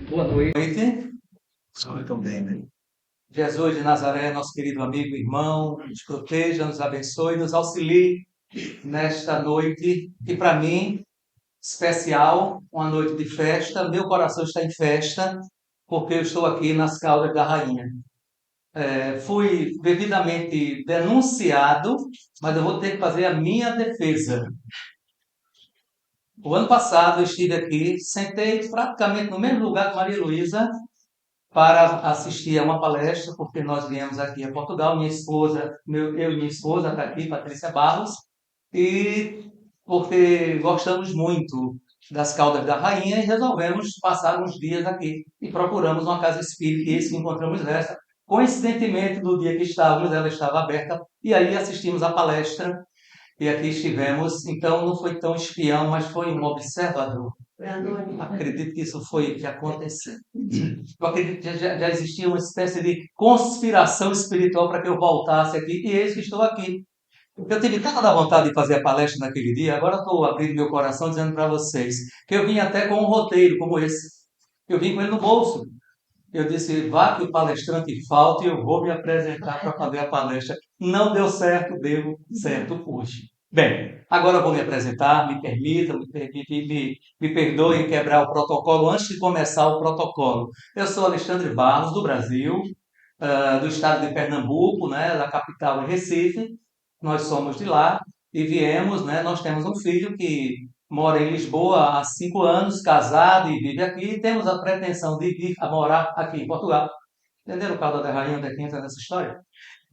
Boa noite. Muito bem, né? Jesus de Nazaré, nosso querido amigo e irmão, nos proteja, nos abençoe, nos auxilie nesta noite, que para mim, especial, uma noite de festa. Meu coração está em festa, porque eu estou aqui nas Caldas da Rainha. Fui devidamente denunciado, mas eu vou ter que fazer a minha defesa. O ano passado eu estive aqui, sentei praticamente no mesmo lugar que Maria Luísa, para assistir a uma palestra, porque nós viemos aqui a Portugal, minha esposa, eu e minha esposa está aqui, Patrícia Barros, e porque gostamos muito das Caldas da Rainha e resolvemos passar uns dias aqui e procuramos uma casa espírita e eis que encontramos essa. Coincidentemente, no dia que estávamos, ela estava aberta e aí assistimos a palestra e aqui estivemos. Então não foi tão espião, mas foi um observador. Acredito que isso foi o que aconteceu. Eu acredito que já existia uma espécie de conspiração espiritual para que eu voltasse aqui, e eis que estou aqui. Eu tive tanta vontade de fazer a palestra naquele dia, agora estou abrindo meu coração dizendo para vocês que eu vim até com um roteiro como esse. Eu vim com ele no bolso. Eu disse, vá que o palestrante falta e eu vou me apresentar para fazer a palestra. Não deu certo, deu certo hoje. Bem, agora eu vou me apresentar, me permitam, me perdoem quebrar o protocolo antes de começar o protocolo. Eu sou Alexandre Barros, do Brasil, do estado de Pernambuco, né, da capital de Recife. Nós somos de lá e viemos, né, nós temos um filho que mora em Lisboa há 5 anos, casado e vive aqui, e temos a pretensão de vir a morar aqui em Portugal. Entenderam o caldo da rainha onde é que entra nessa história?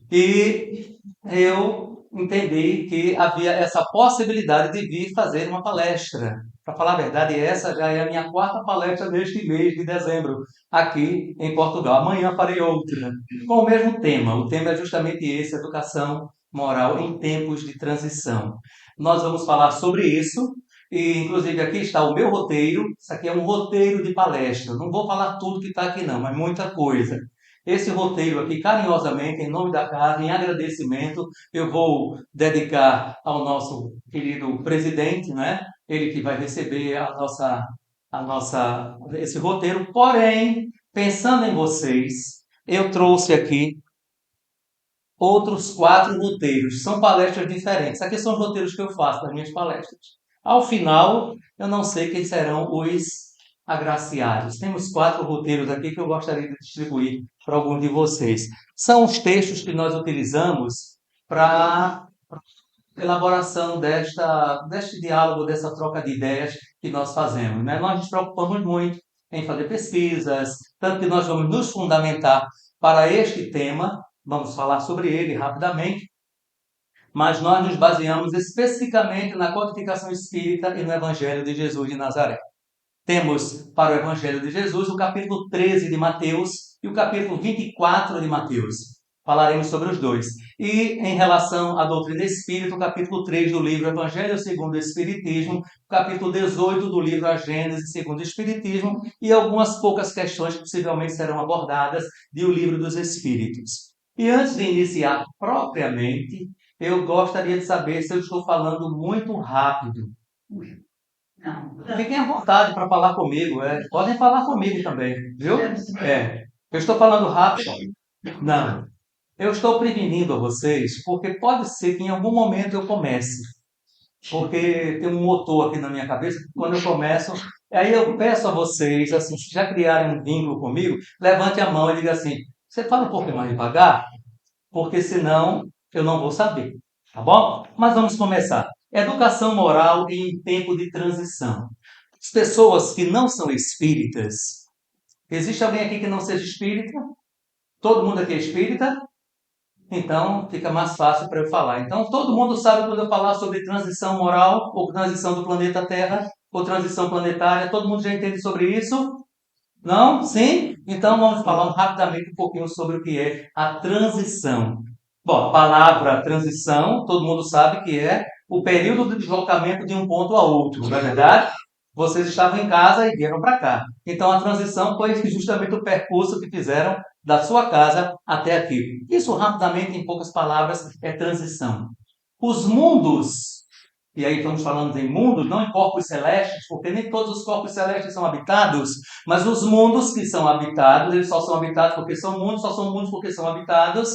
E eu entendi que havia essa possibilidade de vir fazer uma palestra. Para falar a verdade, essa já é a minha quarta palestra deste mês de dezembro, aqui em Portugal. Amanhã farei outra, com o mesmo tema. O tema é justamente esse, educação moral em tempos de transição. Nós vamos falar sobre isso, e inclusive aqui está o meu roteiro. Isso aqui é um roteiro de palestra. Não vou falar tudo que está aqui não, mas muita coisa. Esse roteiro aqui, carinhosamente, em nome da casa, em agradecimento, eu vou dedicar ao nosso querido presidente, né? Ele que vai receber esse roteiro. Porém, pensando em vocês, eu trouxe aqui outros 4 roteiros. São palestras diferentes. Aqui são os roteiros que eu faço das minhas palestras. Ao final, eu não sei quem serão os agraciados. Temos 4 roteiros aqui que eu gostaria de distribuir para alguns de vocês. São os textos que nós utilizamos para elaboração deste diálogo, dessa troca de ideias que nós fazemos, né? Nós nos preocupamos muito em fazer pesquisas, tanto que nós vamos nos fundamentar para este tema, vamos falar sobre ele rapidamente, mas nós nos baseamos especificamente na codificação espírita e no Evangelho de Jesus de Nazaré. Temos para o Evangelho de Jesus o capítulo 13 de Mateus e o capítulo 24 de Mateus. Falaremos sobre os dois. E em relação à doutrina espírita, o capítulo 3 do livro Evangelho segundo o Espiritismo, o capítulo 18 do livro A Gênese segundo o Espiritismo e algumas poucas questões que possivelmente serão abordadas do livro dos Espíritos. E antes de iniciar propriamente, eu gostaria de saber se eu estou falando muito rápido. Não. Fiquem à vontade para falar comigo. Podem falar comigo também, viu? Eu estou falando rápido? Não. Eu estou prevenindo a vocês, porque pode ser que em algum momento eu comece. Porque tem um motor aqui na minha cabeça, que quando eu começo, aí eu peço a vocês, assim, se já criarem um vínculo comigo, levante a mão e diga assim, você fala um pouco mais devagar? Porque senão eu não vou saber, tá bom? Mas vamos começar. Educação moral em tempo de transição. As pessoas que não são espíritas, existe alguém aqui que não seja espírita? Todo mundo aqui é espírita? Então fica mais fácil para eu falar. Então todo mundo sabe quando eu falar sobre transição moral, ou transição do planeta Terra, ou transição planetária, todo mundo já entende sobre isso? Não? Sim? Então vamos falar rapidamente um pouquinho sobre o que é a transição. Bom, a palavra transição, todo mundo sabe que é o período de deslocamento de um ponto a outro, não é verdade? Vocês estavam em casa e vieram para cá. Então a transição foi justamente o percurso que fizeram da sua casa até aqui. Isso rapidamente, em poucas palavras, é transição. Os mundos e aí estamos falando em mundos, não em corpos celestes, porque nem todos os corpos celestes são habitados, mas os mundos que são habitados, eles só são habitados porque são mundos, só são mundos porque são habitados,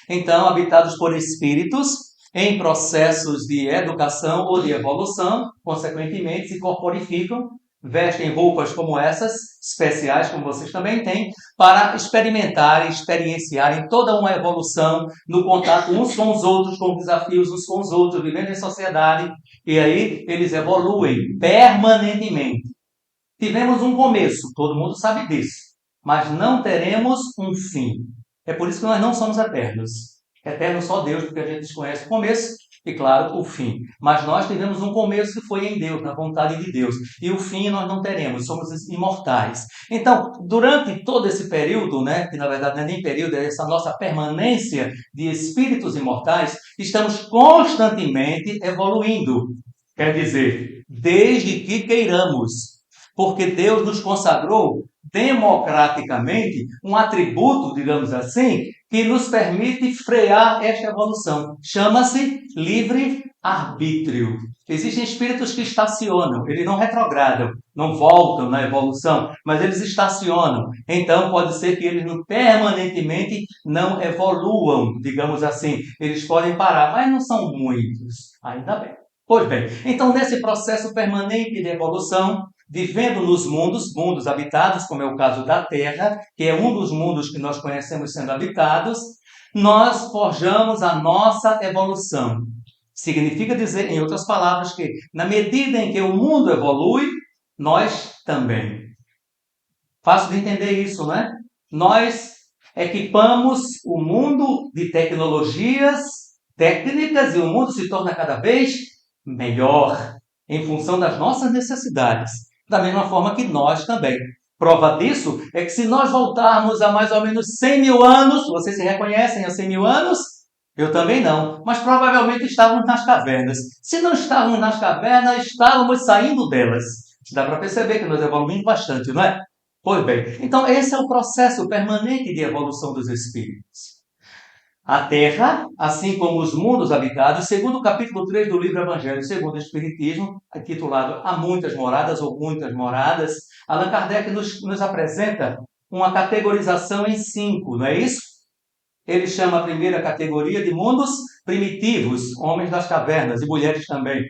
então habitados por espíritos, em processos de educação ou de evolução, consequentemente se corporificam, vestem roupas como essas, especiais, como vocês também têm, para experimentarem, experienciarem toda uma evolução no contato uns com os outros, com desafios uns com os outros, vivendo em sociedade, e aí eles evoluem permanentemente. Tivemos um começo, todo mundo sabe disso, mas não teremos um fim. É por isso que nós não somos eternos. Eterno só Deus, porque a gente desconhece o começo e, claro, o fim. Mas nós tivemos um começo que foi em Deus, na vontade de Deus. E o fim nós não teremos, somos imortais. Então, durante todo esse período, que na verdade não é nem período, é essa nossa permanência de espíritos imortais, estamos constantemente evoluindo. Quer dizer, desde que queiramos. Porque Deus nos consagrou democraticamente um atributo, digamos assim, que nos permite frear esta evolução. Chama-se livre-arbítrio. Existem espíritos que estacionam, eles não retrogradam, não voltam na evolução, mas eles estacionam. Então, pode ser que eles permanentemente não evoluam, digamos assim. Eles podem parar, mas não são muitos, ainda bem. Pois bem, então nesse processo permanente de evolução, vivendo nos mundos habitados, como é o caso da Terra, que é um dos mundos que nós conhecemos sendo habitados, nós forjamos a nossa evolução. Significa dizer, em outras palavras, que na medida em que o mundo evolui, nós também. Fácil de entender isso, não é? Nós equipamos o mundo de tecnologias técnicas e o mundo se torna cada vez melhor em função das nossas necessidades. Da mesma forma que nós também. Prova disso é que se nós voltarmos a mais ou menos 100 mil anos, vocês se reconhecem a 100 mil anos? Eu também não, mas provavelmente estávamos nas cavernas. Se não estávamos nas cavernas, estávamos saindo delas. Dá para perceber que nós evoluímos bastante, não é? Pois bem, então esse é o processo permanente de evolução dos espíritos. A Terra, assim como os mundos habitados, segundo o capítulo 3 do livro Evangelho segundo o Espiritismo, intitulado Há Muitas Moradas ou Muitas Moradas, Allan Kardec nos apresenta uma categorização em 5, não é isso? Ele chama a primeira categoria de mundos primitivos, homens das cavernas e mulheres também.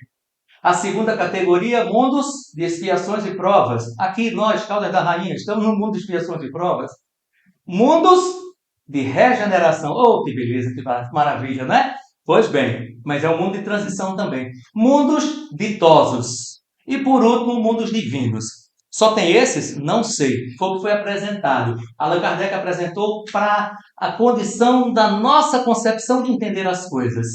A segunda categoria, mundos de expiações e provas. Aqui nós, Caldas da Rainha, estamos no mundo de expiações e provas. Mundos de regeneração. Oh, que beleza, que maravilha, né? Pois bem, mas é um mundo de transição também. Mundos ditosos. E por último, mundos divinos. Só tem esses? Não sei. Foi o que foi apresentado. Allan Kardec apresentou para a condição da nossa concepção de entender as coisas.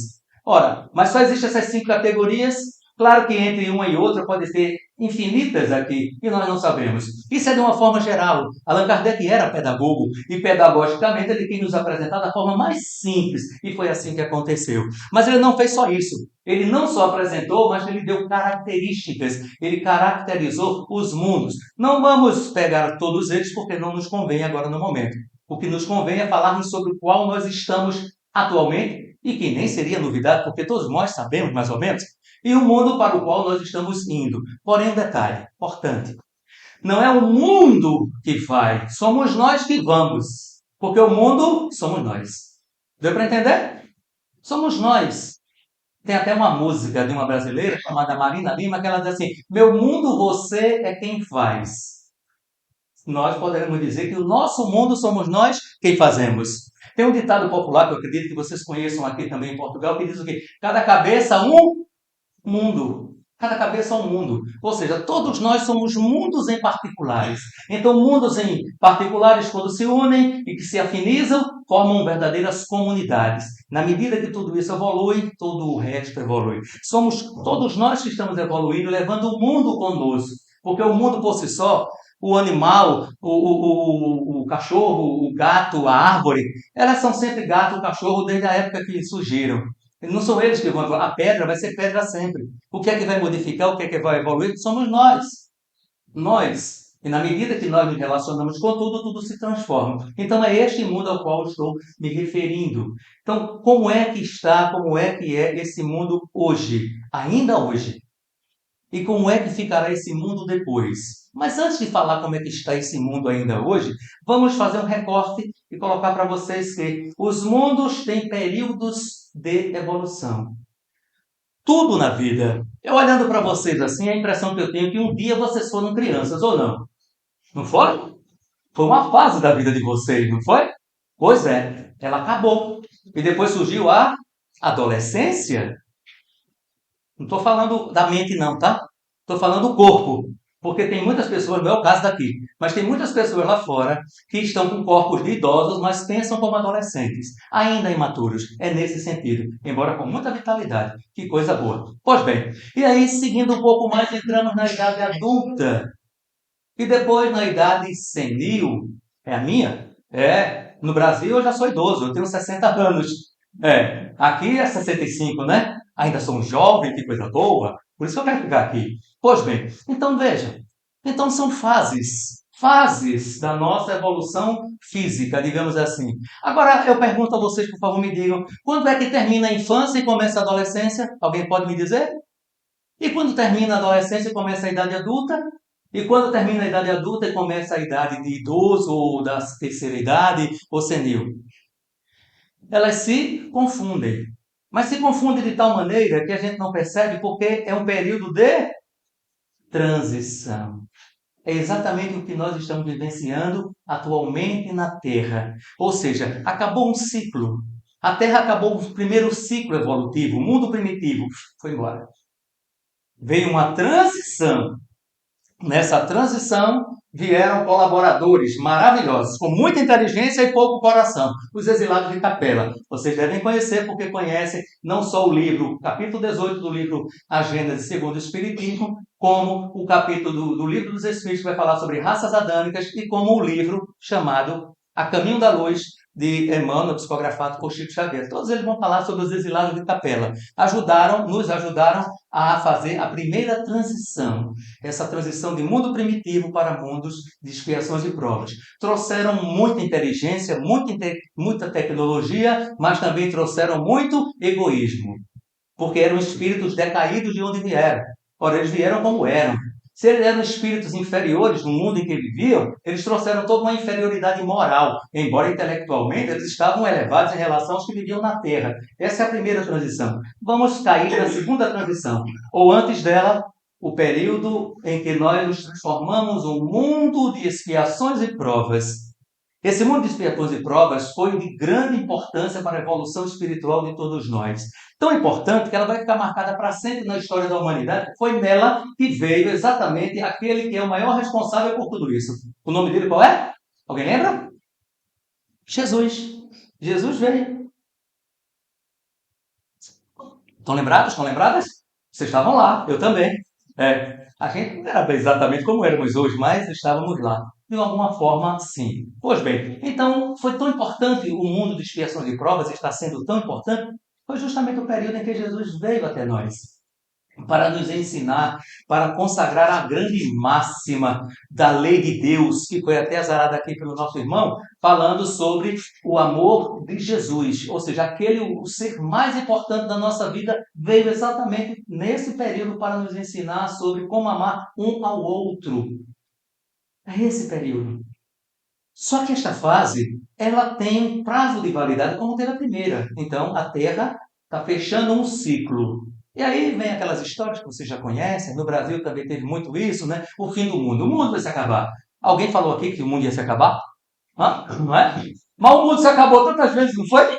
Ora, mas só existem essas 5 categorias. Claro que entre uma e outra pode ter infinitas aqui, e nós não sabemos. Isso é de uma forma geral. Allan Kardec era pedagogo, e pedagogicamente ele quis nos apresentar da forma mais simples, e foi assim que aconteceu. Mas ele não fez só isso. Ele não só apresentou, mas ele deu características. Ele caracterizou os mundos. Não vamos pegar todos eles, porque não nos convém agora no momento. O que nos convém é falarmos sobre o qual nós estamos atualmente, e que nem seria novidade, porque todos nós sabemos mais ou menos, e o mundo para o qual nós estamos indo. Porém, um detalhe importante. Não é o mundo que vai, somos nós que vamos. Porque o mundo somos nós. Deu para entender? Somos nós. Tem até uma música de uma brasileira chamada Marina Lima, que ela diz assim, meu mundo você é quem faz. Nós poderemos dizer que o nosso mundo somos nós quem fazemos. Tem um ditado popular que eu acredito que vocês conheçam aqui também em Portugal, que diz o quê? Cada cabeça um mundo. Cada cabeça é um mundo. Ou seja, todos nós somos mundos em particulares. Então, mundos em particulares, quando se unem e que se afinizam, formam verdadeiras comunidades. Na medida que tudo isso evolui, todo o resto evolui. Somos todos nós que estamos evoluindo, levando o mundo conosco. Porque o mundo por si só, o animal, o cachorro, o gato, a árvore, elas são sempre gato, cachorro, desde a época que surgiram. Não são eles que vão... A pedra vai ser pedra sempre. O que é que vai modificar? O que é que vai evoluir? Somos nós. Nós. E na medida que nós nos relacionamos com tudo, tudo se transforma. Então é este mundo ao qual estou me referindo. Então, como é que está, como é que é esse mundo hoje? Ainda hoje. E como é que ficará esse mundo depois? Mas antes de falar como é que está esse mundo ainda hoje, vamos fazer um recorte e colocar para vocês que os mundos têm períodos de evolução. Tudo na vida. Eu olhando para vocês assim, a impressão que eu tenho é que um dia vocês foram crianças, ou não? Não foi? Foi uma fase da vida de vocês, não foi? Pois é, ela acabou. E depois surgiu a adolescência. Não estou falando da mente não, tá? Estou falando do corpo. Porque tem muitas pessoas, não é o caso daqui, mas tem muitas pessoas lá fora que estão com corpos de idosos, mas pensam como adolescentes, ainda imaturos. É nesse sentido, embora com muita vitalidade. Que coisa boa. Pois bem, e aí, seguindo um pouco mais, entramos na idade adulta. E depois na idade senil. É a minha? É. No Brasil eu já sou idoso, eu tenho 60 anos. É. Aqui é 65, né? Ainda sou um jovem, que coisa boa. Por isso que eu quero ficar aqui. Pois bem, então veja. Então são fases. Fases da nossa evolução física, digamos assim. Agora eu pergunto a vocês, por favor, me digam. Quando é que termina a infância e começa a adolescência? Alguém pode me dizer? E quando termina a adolescência e começa a idade adulta? E quando termina a idade adulta e começa a idade de idoso, ou da terceira idade, ou senil? Elas se confundem. Mas se confundem de tal maneira que a gente não percebe porque é um período de transição. É exatamente o que nós estamos vivenciando atualmente na Terra. Ou seja, acabou um ciclo. A Terra acabou o primeiro ciclo evolutivo, o mundo primitivo foi embora. Veio uma transição. Nessa transição vieram colaboradores maravilhosos, com muita inteligência e pouco coração, os exilados de Capela. Vocês devem conhecer, porque conhecem não só o livro, capítulo 18 do livro A Gênese segundo o Espiritismo, como o capítulo do Livro dos Espíritos, que vai falar sobre raças adâmicas, e como o livro chamado A Caminho da Luz, de Emmanuel, psicografado por Chico Xavier. Todos eles vão falar sobre os exilados de Capela. Nos ajudaram a fazer a primeira transição. Essa transição de mundo primitivo para mundos de expiações e provas. Trouxeram muita inteligência, muita tecnologia, mas também trouxeram muito egoísmo. Porque eram espíritos decaídos de onde vieram. Ora, eles vieram como eram. Se eles eram espíritos inferiores no mundo em que viviam, eles trouxeram toda uma inferioridade moral, embora intelectualmente eles estavam elevados em relação aos que viviam na Terra. Essa é a primeira transição. Vamos cair na segunda transição, ou antes dela, o período em que nós nos transformamos um mundo de expiações e provas. Esse mundo de expiações e provas foi de grande importância para a evolução espiritual de todos nós. Tão importante que ela vai ficar marcada para sempre na história da humanidade. Foi nela que veio exatamente aquele que é o maior responsável por tudo isso. O nome dele qual é? Alguém lembra? Jesus. Jesus veio. Estão lembrados? Estão lembradas? Vocês estavam lá, eu também. A gente não era exatamente como éramos hoje, mas estávamos lá. De alguma forma, sim. Pois bem, então foi tão importante o mundo de expiações e provas, está sendo tão importante, foi justamente o período em que Jesus veio até nós, para nos ensinar, para consagrar a grande máxima da lei de Deus, que foi até azarada aqui pelo nosso irmão, falando sobre o amor de Jesus. Ou seja, o ser mais importante da nossa vida veio exatamente nesse período para nos ensinar sobre como amar um ao outro. É esse período. Só que esta fase, ela tem um prazo de validade como teve a primeira. Então, a Terra está fechando um ciclo. E aí vem aquelas histórias que vocês já conhecem. No Brasil também teve muito isso, né? O fim do mundo. O mundo vai se acabar. Alguém falou aqui que o mundo ia se acabar? Não é? Mas o mundo se acabou tantas vezes, não foi?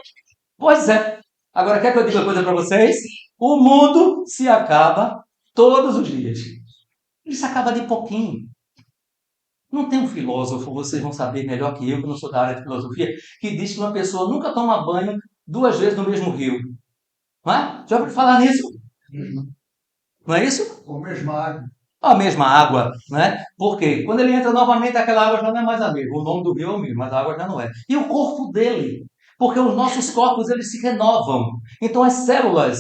Pois é. Agora, quer que eu diga uma coisa para vocês? O mundo se acaba todos os dias. Ele se acaba de pouquinho. Não tem um filósofo, vocês vão saber melhor que eu não sou da área de filosofia, que diz que uma pessoa nunca toma banho 2 vezes no mesmo rio. Não é? Já ouviu falar nisso? Não é isso? Ou mesmo água. A mesma água, né? Porque quando ele entra novamente, aquela água já não é mais a mesma. O nome do rio é o mesmo, mas a água já não é. E o corpo dele? Porque os nossos corpos, eles se renovam. Então as células,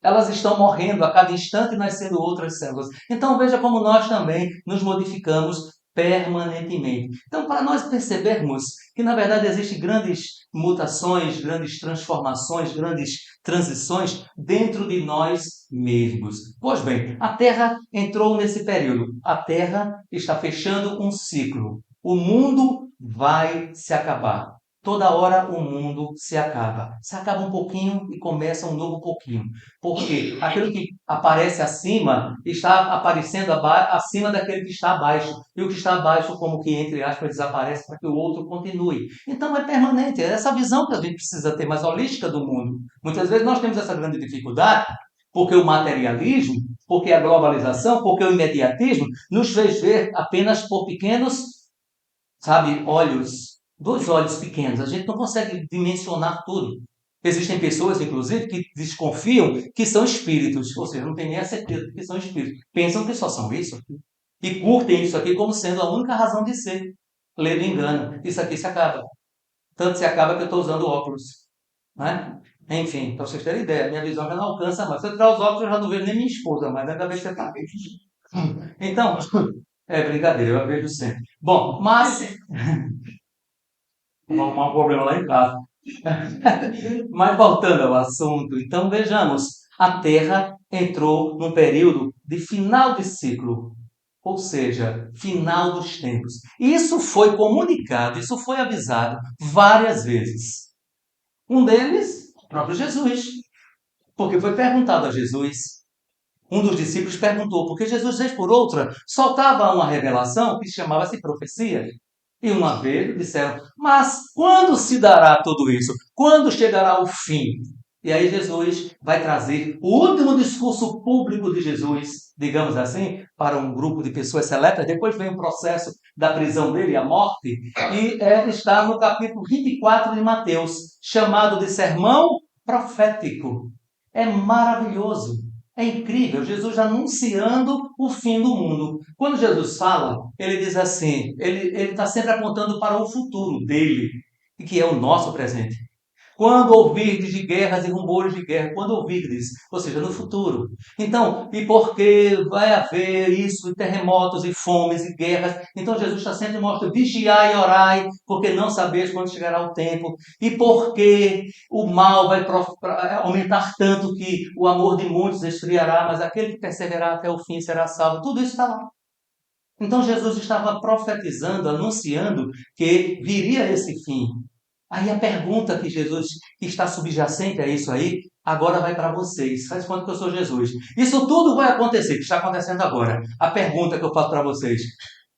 elas estão morrendo a cada instante e nascendo outras células. Então veja como nós também nos modificamos permanentemente. Então, para nós percebermos que, na verdade, existem grandes mutações, grandes transformações, grandes transições dentro de nós mesmos. Pois bem, a Terra entrou nesse período. A Terra está fechando um ciclo. O mundo vai se acabar. Toda hora o mundo se acaba. Se acaba um pouquinho e começa um novo pouquinho. Porque aquilo que aparece acima está aparecendo acima daquele que está abaixo. E o que está abaixo, como que, entre aspas, desaparece para que o outro continue. Então é permanente. É essa visão que a gente precisa ter mais holística do mundo. Muitas vezes nós temos essa grande dificuldade porque o materialismo, porque a globalização, porque o imediatismo nos fez ver apenas por pequenos, sabe, olhos, dois olhos pequenos. A gente não consegue dimensionar tudo. Existem pessoas, inclusive, que desconfiam que são espíritos, ou seja, não tem nem a certeza de que são espíritos. Pensam que só são isso aqui. E curtem isso aqui como sendo a única razão de ser. Lê do engano. Isso aqui se acaba. Tanto se acaba que eu estou usando óculos. Né? Enfim, para vocês terem ideia, minha visão já não alcança mais. Se eu tirar os óculos, eu já não vejo nem minha esposa, mas ainda bem que você está. Então, é brincadeira, eu a vejo sempre. Bom, mas. Vou arrumar um problema lá em casa. Mas voltando ao assunto, então vejamos, a Terra entrou num período de final de ciclo, ou seja, final dos tempos. Isso foi comunicado, isso foi avisado várias vezes. Um deles, o próprio Jesus, porque foi perguntado a Jesus. Um dos discípulos perguntou, porque Jesus, vez por outra, soltava uma revelação que chamava-se profecia. E uma vez disseram, mas quando se dará tudo isso? Quando chegará o fim? E aí Jesus vai trazer o último discurso público de Jesus, digamos assim, para um grupo de pessoas seletas. Depois vem o processo da prisão dele, a morte, e está no capítulo 24 de Mateus, chamado de Sermão Profético. É maravilhoso. É incrível, Jesus anunciando o fim do mundo. Quando Jesus fala, ele diz assim, ele está sempre apontando para o futuro dele, que é o nosso presente. Quando ouvirdes de guerras e rumores de guerra, quando ouvirdes, ou seja, no futuro. Então, e porque vai haver isso, terremotos e fomes e guerras, então Jesus está sempre mostrando, vigiai e orai, porque não sabeis quando chegará o tempo, e porque o mal vai aumentar tanto que o amor de muitos esfriará, mas aquele que perseverar até o fim será salvo. Tudo isso está lá. Então Jesus estava profetizando, anunciando que viria esse fim. Aí a pergunta que Jesus, que está subjacente a isso aí, agora vai para vocês. Faz conta que eu sou Jesus. Isso tudo vai acontecer, que está acontecendo agora. A pergunta que eu faço para vocês.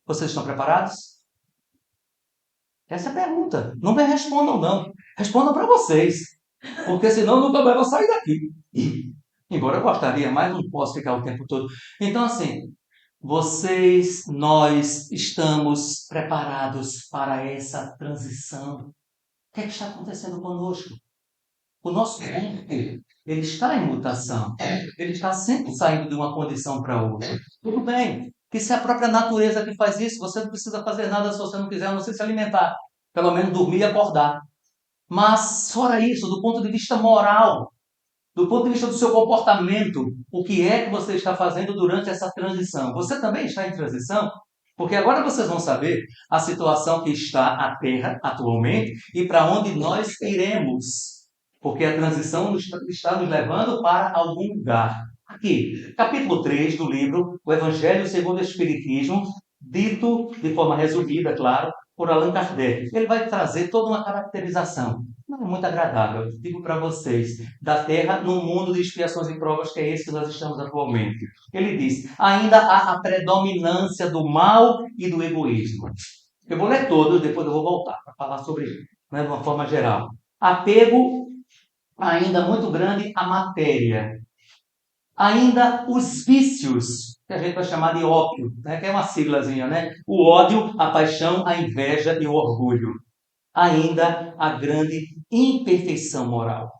Vocês estão preparados? Essa é a pergunta. Não me respondam, não. Respondam para vocês. Porque senão nunca mais vou sair daqui. Embora eu gostaria, mas não posso ficar o tempo todo. Então, assim, vocês, nós estamos preparados para essa transição. O que é que está acontecendo conosco? O nosso corpo, ele está em mutação. Ele está sempre saindo de uma condição para outra. Tudo bem, que se é a própria natureza que faz isso, você não precisa fazer nada se você não quiser, a não ser se alimentar. Pelo menos dormir e acordar. Mas, fora isso, do ponto de vista moral, do ponto de vista do seu comportamento, o que é que você está fazendo durante essa transição? Você também está em transição? Porque agora vocês vão saber a situação que está a Terra atualmente e para onde nós iremos. Porque a transição está nos levando para algum lugar. Aqui, capítulo 3 do livro O Evangelho segundo o Espiritismo, dito de forma resumida, claro, por Allan Kardec. Ele vai trazer toda uma caracterização. Não é muito agradável, digo para vocês, da Terra num mundo de expiações e provas que é esse que nós estamos atualmente. Ele diz, ainda há a predominância do mal e do egoísmo. Eu vou ler todos, depois eu vou voltar para falar sobre ele, né, de uma forma geral. Apego ainda muito grande à matéria. Ainda os vícios, que a gente vai chamar de ópio, né, que é uma siglazinha, né? O ódio, a paixão, a inveja e o orgulho. Ainda a grande imperfeição moral.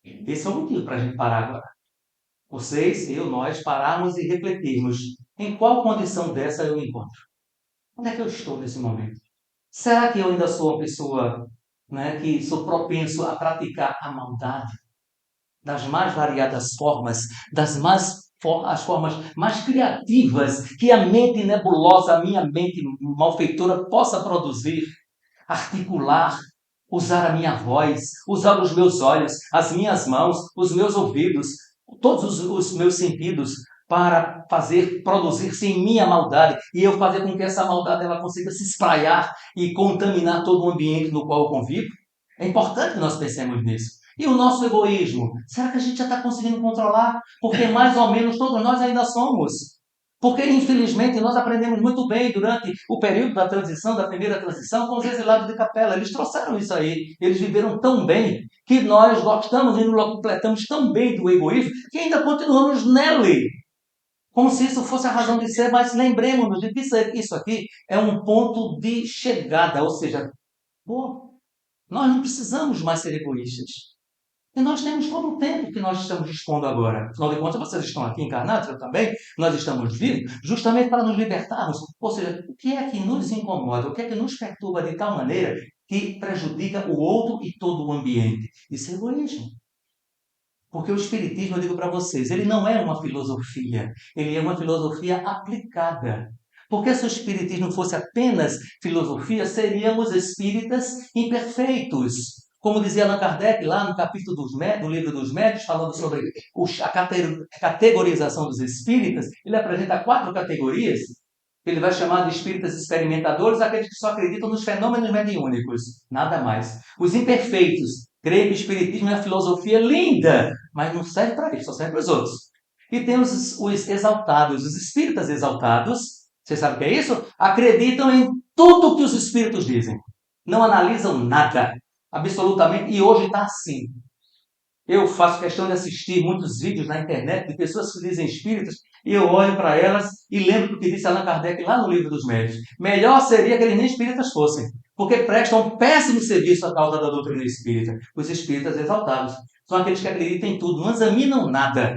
Esse é o motivo para a gente parar agora. Vocês, eu, nós, pararmos e refletirmos em qual condição dessa eu me encontro. Onde é que eu estou nesse momento? Será que eu ainda sou uma pessoa, né, que sou propenso a praticar a maldade? Das mais variadas formas, das mais as formas mais criativas que a mente nebulosa, a minha mente malfeitora possa produzir, articular, usar a minha voz, usar os meus olhos, as minhas mãos, os meus ouvidos, todos os meus sentidos para produzir-se em mim a maldade e eu fazer com que essa maldade ela consiga se espraiar e contaminar todo o ambiente no qual eu convivo. É importante que nós pensemos nisso. E o nosso egoísmo? Será que a gente já está conseguindo controlar? Porque mais ou menos todos nós ainda somos. Porque, infelizmente, nós aprendemos muito bem durante o período da transição, da primeira transição, com os exilados de Capela. Eles trouxeram isso aí. Eles viveram tão bem que nós gostamos e nos completamos tão bem do egoísmo que ainda continuamos nele. Como se isso fosse a razão de ser, mas lembremos-nos de que isso aqui é um ponto de chegada. Ou seja, nós não precisamos mais ser egoístas. E nós temos todo o tempo que nós estamos dispondo agora. Afinal de contas, vocês estão aqui encarnados, eu também. Nós estamos vivos justamente para nos libertarmos. Ou seja, o que é que nos incomoda? O que é que nos perturba de tal maneira que prejudica o outro e todo o ambiente? Isso é egoísmo. Porque o Espiritismo, eu digo para vocês, ele não é uma filosofia. Ele é uma filosofia aplicada. Porque se o Espiritismo fosse apenas filosofia, seríamos espíritas imperfeitos. Como dizia Allan Kardec lá no capítulo do Livro dos Médiuns, falando sobre a categorização dos espíritas, ele apresenta 4 categorias. Ele vai chamar de espíritas experimentadores aqueles que só acreditam nos fenômenos mediúnicos. Nada mais. Os imperfeitos. Creio que o Espiritismo é uma filosofia linda, mas não serve para isso, só serve para os outros. E tem os exaltados. Os espíritas exaltados, vocês sabem o que é isso? Acreditam em tudo que os espíritos dizem. Não analisam nada. Absolutamente, e hoje está assim. Eu faço questão de assistir muitos vídeos na internet de pessoas que dizem espíritas e eu olho para elas e lembro do que disse Allan Kardec lá no Livro dos Médiuns. Melhor seria que eles nem espíritas fossem, porque prestam um péssimo serviço à causa da doutrina espírita. Os espíritas exaltados são aqueles que acreditam em tudo, não examinam nada.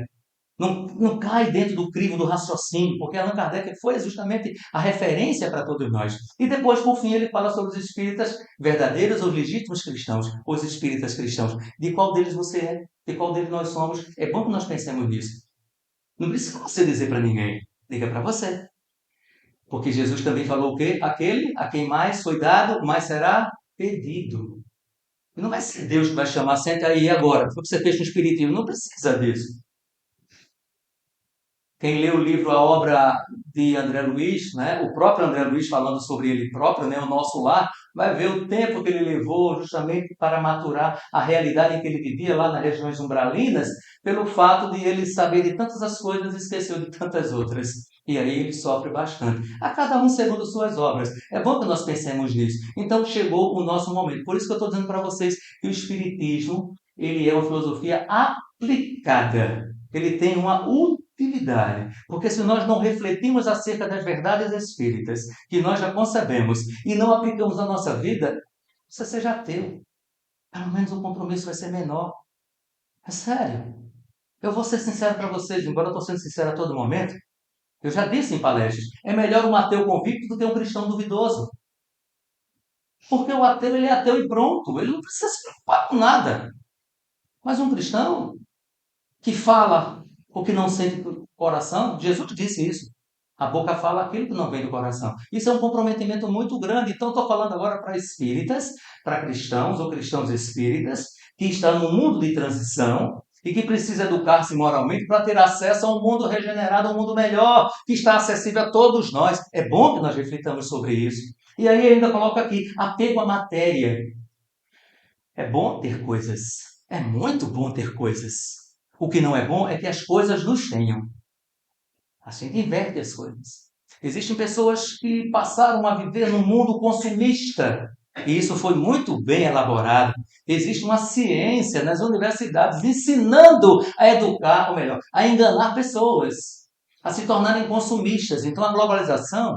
Não cai dentro do crivo do raciocínio, porque Allan Kardec foi justamente a referência para todos nós. E depois, por fim, ele fala sobre os espíritas verdadeiros ou legítimos cristãos, os espíritas cristãos. De qual deles você é? De qual deles nós somos? É bom que nós pensemos nisso. Não precisa você dizer para ninguém. Diga para você. Porque Jesus também falou o quê? Aquele a quem mais foi dado, mais será pedido. E não vai ser Deus que vai chamar, senta aí agora. Foi o que você fez com o espiritismo. Não precisa disso. Quem lê o livro, a obra de André Luiz, né, o próprio André Luiz falando sobre ele próprio, né, o nosso lar, vai ver o tempo que ele levou justamente para maturar a realidade em que ele vivia lá nas regiões umbralinas, pelo fato de ele saber de tantas as coisas e esqueceu de tantas outras. E aí ele sofre bastante. A cada um segundo suas obras. É bom que nós pensemos nisso. Então chegou o nosso momento. Por isso que eu estou dizendo para vocês que o Espiritismo ele é uma filosofia aplicada. Ele tem uma utilidade. Porque se nós não refletimos acerca das verdades espíritas que nós já concebemos e não aplicamos na nossa vida, você seja ateu. Pelo menos o compromisso vai ser menor. É sério. Eu vou ser sincero para vocês, embora eu estou sendo sincero a todo momento. Eu já disse em palestras, é melhor um ateu convicto do que um cristão duvidoso. Porque o ateu, ele é ateu e pronto. Ele não precisa se preocupar com nada. Mas um cristão que fala o que não sente do coração, Jesus disse isso. A boca fala aquilo que não vem do coração. Isso é um comprometimento muito grande. Então, estou falando agora para espíritas, para cristãos ou cristãos espíritas, que estão no mundo de transição e que precisa educar-se moralmente para ter acesso a um mundo regenerado, a um mundo melhor, que está acessível a todos nós. É bom que nós reflitamos sobre isso. E aí ainda coloca aqui, apego à matéria. É bom ter coisas. É muito bom ter coisas. O que não é bom é que as coisas nos tenham. A gente inverte as coisas. Existem pessoas que passaram a viver num mundo consumista. E isso foi muito bem elaborado. Existe uma ciência nas universidades ensinando a educar, ou melhor, a enganar pessoas, a se tornarem consumistas. Então a globalização,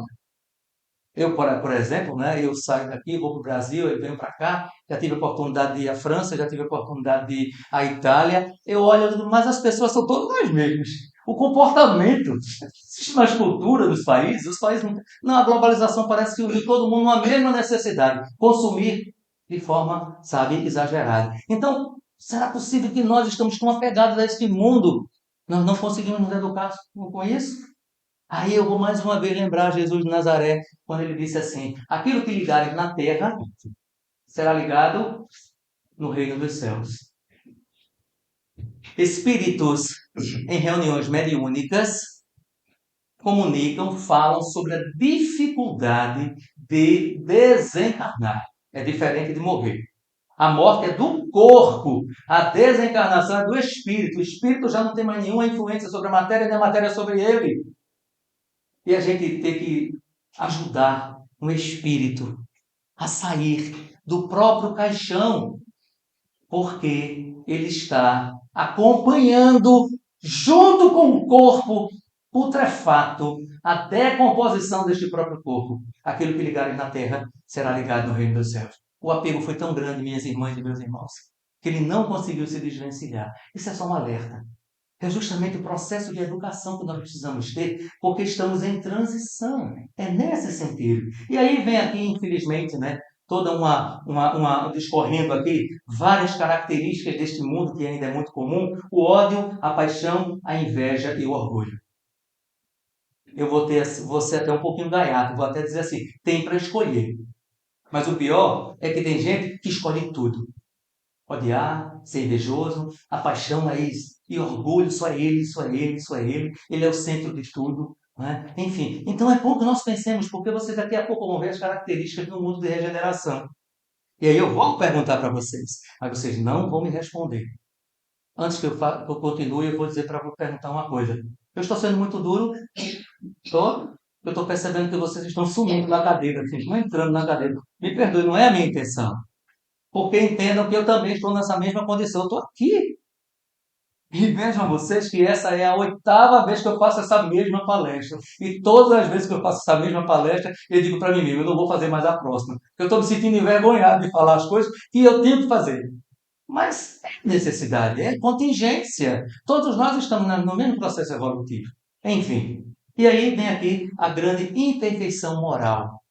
eu, por exemplo, né, eu saio daqui, vou para o Brasil, eu venho para cá, já tive a oportunidade de ir à França, já tive a oportunidade de ir à Itália. Eu olho, mas as pessoas são todas nós mesmos. O comportamento, existe uma cultura dos países, os países não, a globalização parece que uniu todo mundo numa mesma necessidade, consumir de forma, sabe, exagerada. Então, será possível que nós estamos tão apegados a este mundo Nós não conseguimos nos educar com isso. Aí eu vou mais uma vez lembrar Jesus de Nazaré, quando ele disse assim: aquilo que ligares na terra será ligado no reino dos céus. Espíritos em reuniões mediúnicas comunicam, falam sobre a dificuldade de desencarnar. É diferente de morrer. A morte é do corpo, a desencarnação é do espírito. O espírito já não tem mais nenhuma influência sobre a matéria, nem a matéria sobre ele. E a gente tem que ajudar o espírito a sair do próprio caixão, porque ele está acompanhando, junto com o corpo putrefato, a decomposição deste próprio corpo. Aquilo que ligares na terra será ligado no reino dos céus. O apego foi tão grande, minhas irmãs e meus irmãos, que ele não conseguiu se desvencilhar. Isso é só um alerta. É justamente o processo de educação que nós precisamos ter, porque estamos em transição. É nesse sentido. E aí vem aqui, infelizmente, toda discorrendo aqui várias características deste mundo que ainda é muito comum: o ódio, a paixão, a inveja e o orgulho. Eu vou ser até um pouquinho gaiato, vou até dizer assim: tem para escolher. Mas o pior é que tem gente que escolhe tudo. Odiar, ser invejoso, a paixão é isso. E orgulho, só é ele, só é ele, só é ele. Ele é o centro de tudo. Né? Enfim, então é bom que nós pensemos, porque vocês daqui a pouco vão ver as características do mundo de regeneração. E aí eu vou perguntar para vocês, mas vocês não vão me responder. Antes que eu continue, eu vou dizer para perguntar uma coisa. Eu estou sendo muito duro? Estou? Eu estou percebendo que vocês estão sumindo na cadeira, assim, estão entrando na cadeira. Me perdoe, não é a minha intenção. Porque entendam que eu também estou nessa mesma condição. Eu estou aqui. E vejam vocês que essa é a 8ª vez que eu faço essa mesma palestra. E todas as vezes que eu faço essa mesma palestra, eu digo para mim mesmo: eu não vou fazer mais a próxima. Eu estou me sentindo envergonhado de falar as coisas que eu tenho que fazer. Mas é necessidade, é contingência. Todos nós estamos no mesmo processo evolutivo. Enfim. E aí vem aqui a grande imperfeição moral.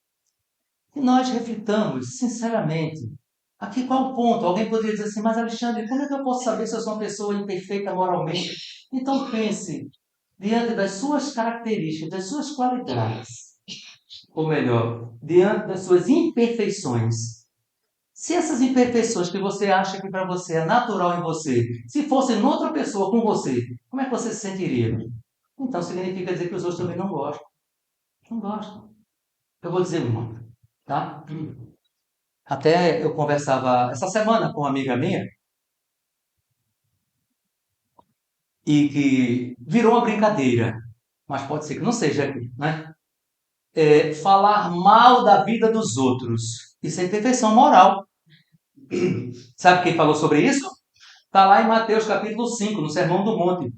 E nós reflitamos, sinceramente, aqui qual o ponto? Alguém poderia dizer assim: mas Alexandre, como é que eu posso saber se eu sou uma pessoa imperfeita moralmente? Então pense, diante das suas características, das suas qualidades, ou melhor, diante das suas imperfeições. Se essas imperfeições que você acha que para você é natural em você, se fossem noutra pessoa com você, como é que você se sentiria? Então significa dizer que os outros também não gostam. Não gostam. Eu vou dizer uma, tá? Até eu conversava essa semana com uma amiga minha e que virou uma brincadeira, mas pode ser que não seja aqui, né? Falar mal da vida dos outros. Isso é imperfeição moral. Sabe quem falou sobre isso? Está lá em Mateus capítulo 5, no Sermão do Monte.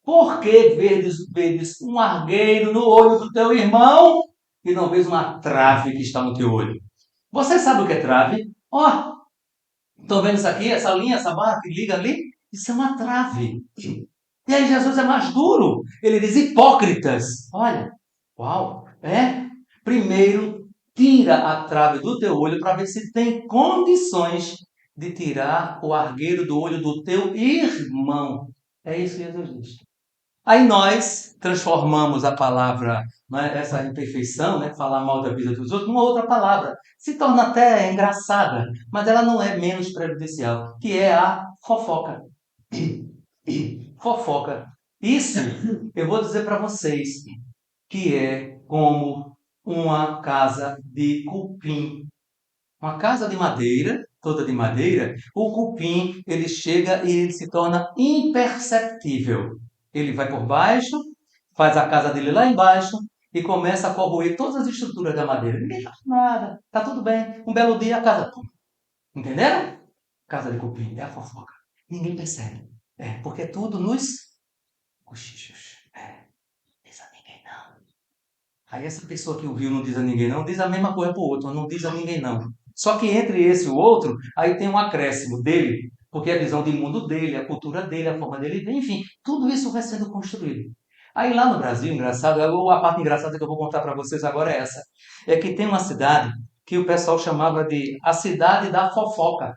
Por que vedes um argueiro no olho do teu irmão e não vês uma trave que está no teu olho? Você sabe o que é trave? Ó, estão vendo isso aqui? Essa linha, essa barra que liga ali? Isso é uma trave. E aí Jesus é mais duro. Ele diz: hipócritas. Olha, uau, primeiro tira a trave do teu olho para ver se tem condições de tirar o argueiro do olho do teu irmão. É isso que Jesus diz. Aí nós transformamos a palavra, essa imperfeição, falar mal da vida dos outros, numa outra palavra. Se torna até engraçada, mas ela não é menos prejudicial, que é a fofoca. Fofoca. Isso eu vou dizer para vocês que é como uma casa de cupim. Uma casa de madeira, toda de madeira, o cupim ele chega e ele se torna imperceptível. Ele vai por baixo, faz a casa dele lá embaixo e começa a corroer todas as estruturas da madeira. Ninguém faz nada, tá tudo bem. Um belo dia a casa... Entenderam? Casa de cupim, é a fofoca. Ninguém percebe. Porque é tudo nos cochichos. Diz a ninguém não. Aí essa pessoa que ouviu não diz a ninguém não, diz a mesma coisa para o outro, não diz a ninguém não. Só que entre esse e o outro, aí tem um acréscimo dele, porque a visão de mundo dele, a cultura dele, a forma dele, enfim, tudo isso vai sendo construído. Aí lá no Brasil, engraçado, a parte engraçada que eu vou contar para vocês agora é essa. É que tem uma cidade que o pessoal chamava de a cidade da fofoca.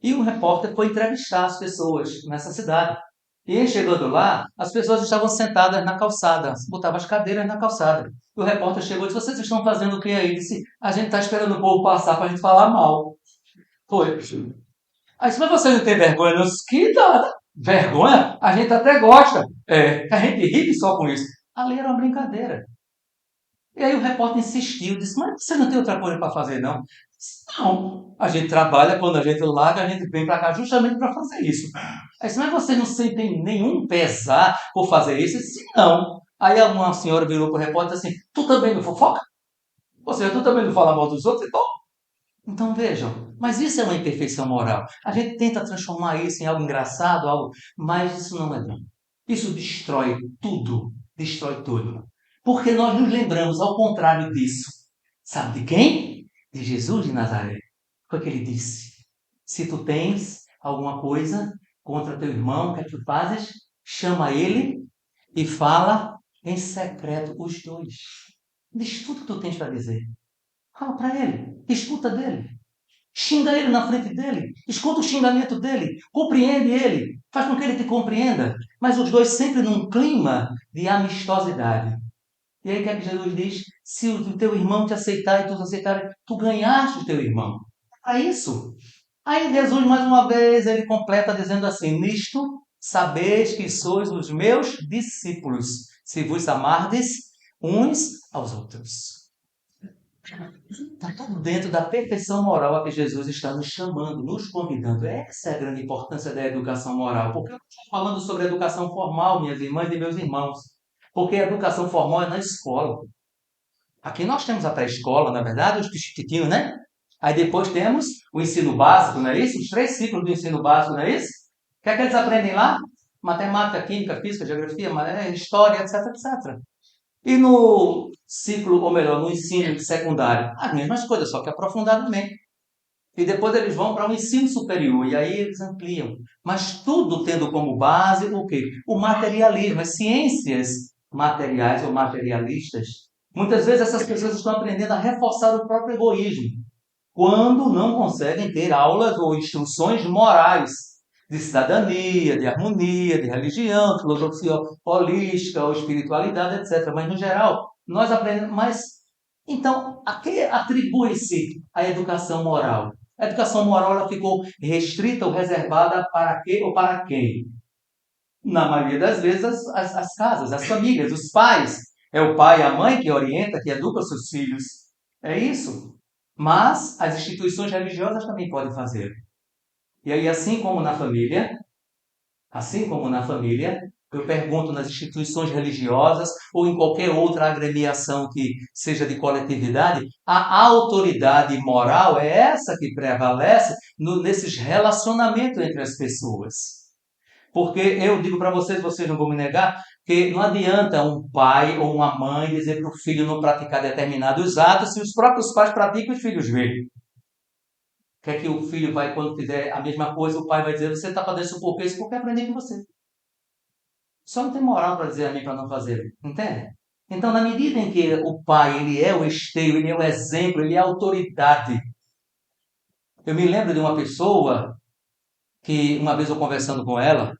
E um repórter foi entrevistar as pessoas nessa cidade. E aí, chegando lá, as pessoas estavam sentadas na calçada, botavam as cadeiras na calçada. E o repórter chegou e disse: vocês estão fazendo o que aí? Ele disse: a gente está esperando o povo passar para a gente falar mal. Foi. Aí disse: mas você não tem vergonha? Não? Que nada. Vergonha? A gente até gosta. A gente ri só com isso. Ali era uma brincadeira. E aí o repórter insistiu, disse: mas você não tem outra coisa para fazer, não? Disse: não, a gente trabalha, quando a gente larga, a gente vem para cá justamente para fazer isso. Aí disse: mas você não sente nenhum pesar por fazer isso? Eu disse: não. Aí uma senhora virou para o repórter e disse assim: tu também não fofoca? Ou seja, tu também não fala mal dos outros? Então vejam, mas isso é uma imperfeição moral. A gente tenta transformar isso em algo engraçado, algo, mas isso não é bom. Isso destrói tudo, destrói tudo. Porque nós nos lembramos, ao contrário disso. Sabe de quem? De Jesus de Nazaré. Foi o que ele disse. Se tu tens alguma coisa contra teu irmão, o que é que tu fazes? Chama ele e fala em secreto os dois. Diz tudo que tu tens para dizer. Fala para ele, escuta dele. Xinga ele na frente dele, escuta o xingamento dele, compreende ele, faz com que ele te compreenda. Mas os dois sempre num clima de amistosidade. E aí o que é que Jesus diz? Se o teu irmão te aceitar e tu aceitar, tu ganhaste o teu irmão. É isso. Aí Jesus, mais uma vez, ele completa dizendo assim: nisto sabeis que sois os meus discípulos, se vos amardes uns aos outros. Está tudo dentro da perfeição moral a que Jesus está nos chamando, nos convidando. Essa é a grande importância da educação moral. Porque eu estou falando sobre educação formal, minhas irmãs e meus irmãos. Porque a educação formal é na escola. Aqui nós temos a pré-escola, na verdade, os chiquitinhos, né? Aí depois temos o ensino básico, não é isso? Os 3 ciclos do ensino básico, não é isso? O que é que eles aprendem lá? Matemática, química, física, geografia, história, etc, etc. E no ciclo, ou melhor, no ensino secundário, as mesmas coisas, só que aprofundadamente. E depois eles vão para o ensino superior, e aí eles ampliam. Mas tudo tendo como base o quê? O materialismo, as ciências materiais ou materialistas. Muitas vezes essas pessoas estão aprendendo a reforçar o próprio egoísmo, quando não conseguem ter aulas ou instruções morais de cidadania, de harmonia, de religião, de filosofia holística ou espiritualidade, etc. Mas, no geral, nós aprendemos. Mas, então, a que atribui-se a educação moral? A educação moral ela ficou restrita ou reservada para quê ou para quem? Na maioria das vezes, as casas, as famílias, os pais. É o pai e a mãe que orienta, que educa os seus filhos. É isso. Mas as instituições religiosas também podem fazer. E aí, assim como na família, eu pergunto nas instituições religiosas ou em qualquer outra agremiação que seja de coletividade, a autoridade moral é essa que prevalece nesses relacionamentos entre as pessoas. Porque eu digo para vocês não vão me negar, que não adianta um pai ou uma mãe dizer para o filho não praticar determinados atos se os próprios pais praticam e os filhos veem. O que é que o filho vai, quando fizer a mesma coisa, o pai vai dizer: você está fazendo isso porque isso porque eu aprendi com você. Só não tem moral para dizer a mim para não fazer. Entende? Então, na medida em que o pai ele é o esteio, ele é o exemplo, ele é a autoridade. Eu me lembro de uma pessoa que uma vez eu conversando com ela,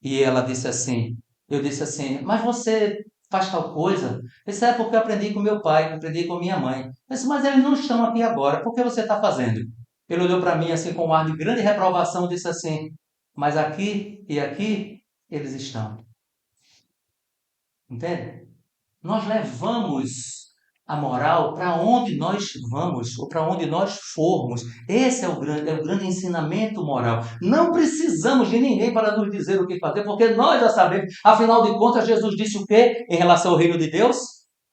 e ela disse assim, eu disse assim: mas você faz tal coisa? Isso é porque eu aprendi com meu pai, aprendi com minha mãe. Eu disse: mas eles não estão aqui agora, por que você está fazendo? Ele olhou para mim assim com um ar de grande reprovação e disse assim: mas aqui e aqui eles estão. Entende? Nós levamos a moral para onde nós vamos, ou para onde nós formos. Esse é o grande ensinamento moral. Não precisamos de ninguém para nos dizer o que fazer, porque nós já sabemos. Afinal de contas, Jesus disse o quê em relação ao reino de Deus?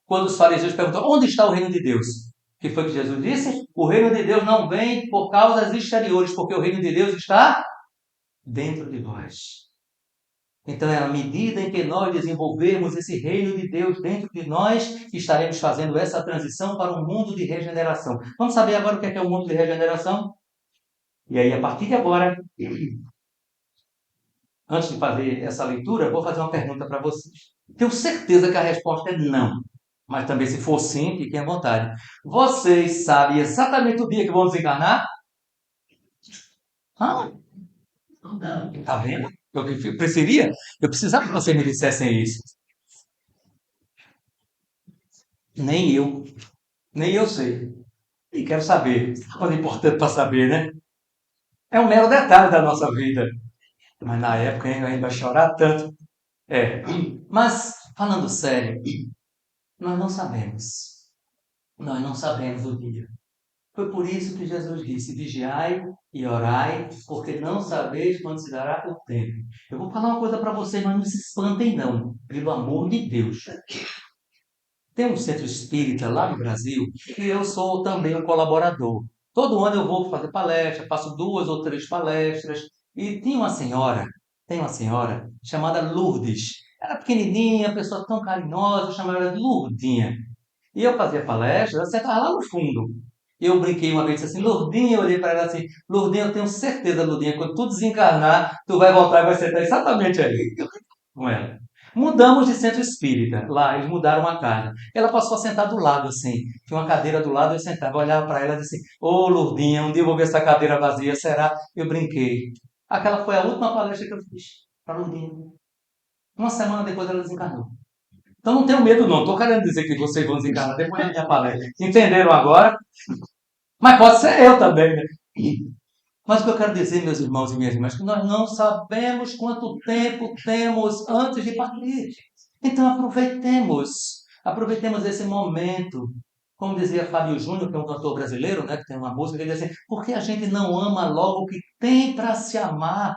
Quando os fariseus perguntam: onde está o reino de Deus? O que foi que Jesus disse? O reino de Deus não vem por causas exteriores, porque o reino de Deus está dentro de nós. Então, é à medida em que nós desenvolvermos esse reino de Deus dentro de nós, que estaremos fazendo essa transição para um mundo de regeneração. Vamos saber agora o que é o mundo de regeneração? E aí, a partir de agora, antes de fazer essa leitura, vou fazer uma pergunta para vocês. Tenho certeza que a resposta é não. Mas também, se for sim, fiquem à vontade. Vocês sabem exatamente o dia que vão desencarnar? Ah, tá vendo? Eu precisava que vocês me dissessem isso. Nem eu, nem eu sei. E quero saber. Coisa importante para saber, né? É um mero detalhe da nossa vida. Mas na época a gente vai chorar tanto. É. Mas, falando sério, nós não sabemos. Nós não sabemos o dia. Foi por isso que Jesus disse: vigiai e orai, porque não sabeis quando se dará o tempo. Eu vou falar uma coisa para vocês, mas não se espantem, não. Pelo amor de Deus. Tem um centro espírita lá no Brasil e eu sou também um colaborador. Todo ano eu vou fazer palestra, faço 2 ou 3 palestras. E tem uma senhora chamada Lourdes. Era pequenininha, pessoa tão carinhosa, eu chamava ela de Lourdinha. E eu fazia palestra, ela sentava lá no fundo. Eu brinquei uma vez assim, Lourdinha, eu olhei para ela assim, Lourdinha, eu tenho certeza, Lourdinha, quando tu desencarnar, tu vai voltar e vai sentar exatamente ali. Com ela. Mudamos de centro espírita. Lá, eles mudaram a casa. Ela passou a sentar do lado, assim. Tinha uma cadeira do lado, eu sentava, olhava para ela e disse: Ô, Lourdinha, um dia eu vou ver essa cadeira vazia, será? Eu brinquei. Aquela foi a última palestra que eu fiz para Lourdinha. Uma semana depois ela desencarnou. Então não tenho medo, não. Estou querendo dizer que vocês vão desencarnar depois da minha palestra. Entenderam agora? Mas pode ser eu também, né? Mas o que eu quero dizer, meus irmãos e minhas irmãs, é que nós não sabemos quanto tempo temos antes de partir. Então aproveitemos esse momento. Como dizia Fábio Júnior, que é um cantor brasileiro, né, que tem uma música, ele diz assim: por que a gente não ama logo o que tem para se amar?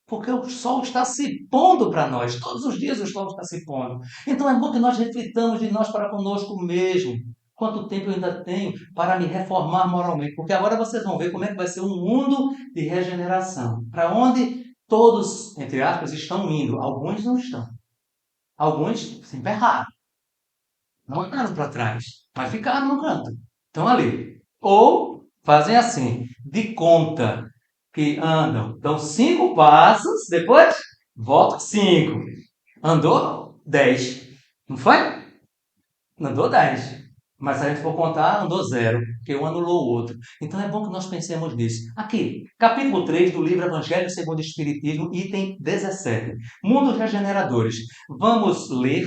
Porque o sol está se pondo para nós. Todos os dias o sol está se pondo. Então é bom que nós reflitamos de nós para conosco mesmo. Quanto tempo eu ainda tenho para me reformar moralmente? Porque agora vocês vão ver como é que vai ser um mundo de regeneração. Para onde todos, entre aspas, estão indo. Alguns não estão. Alguns se emperraram. Não andaram para trás, mas ficaram no canto. Estão ali. Ou fazem assim, de conta que andam, dão 5 passos, depois volta 5. Andou 10. Não foi? Andou 10. Mas se a gente for contar, andou 0, porque um anulou o outro. Então é bom que nós pensemos nisso. Aqui, capítulo 3 do livro Evangelho segundo o Espiritismo, item 17. Mundos regeneradores. Vamos ler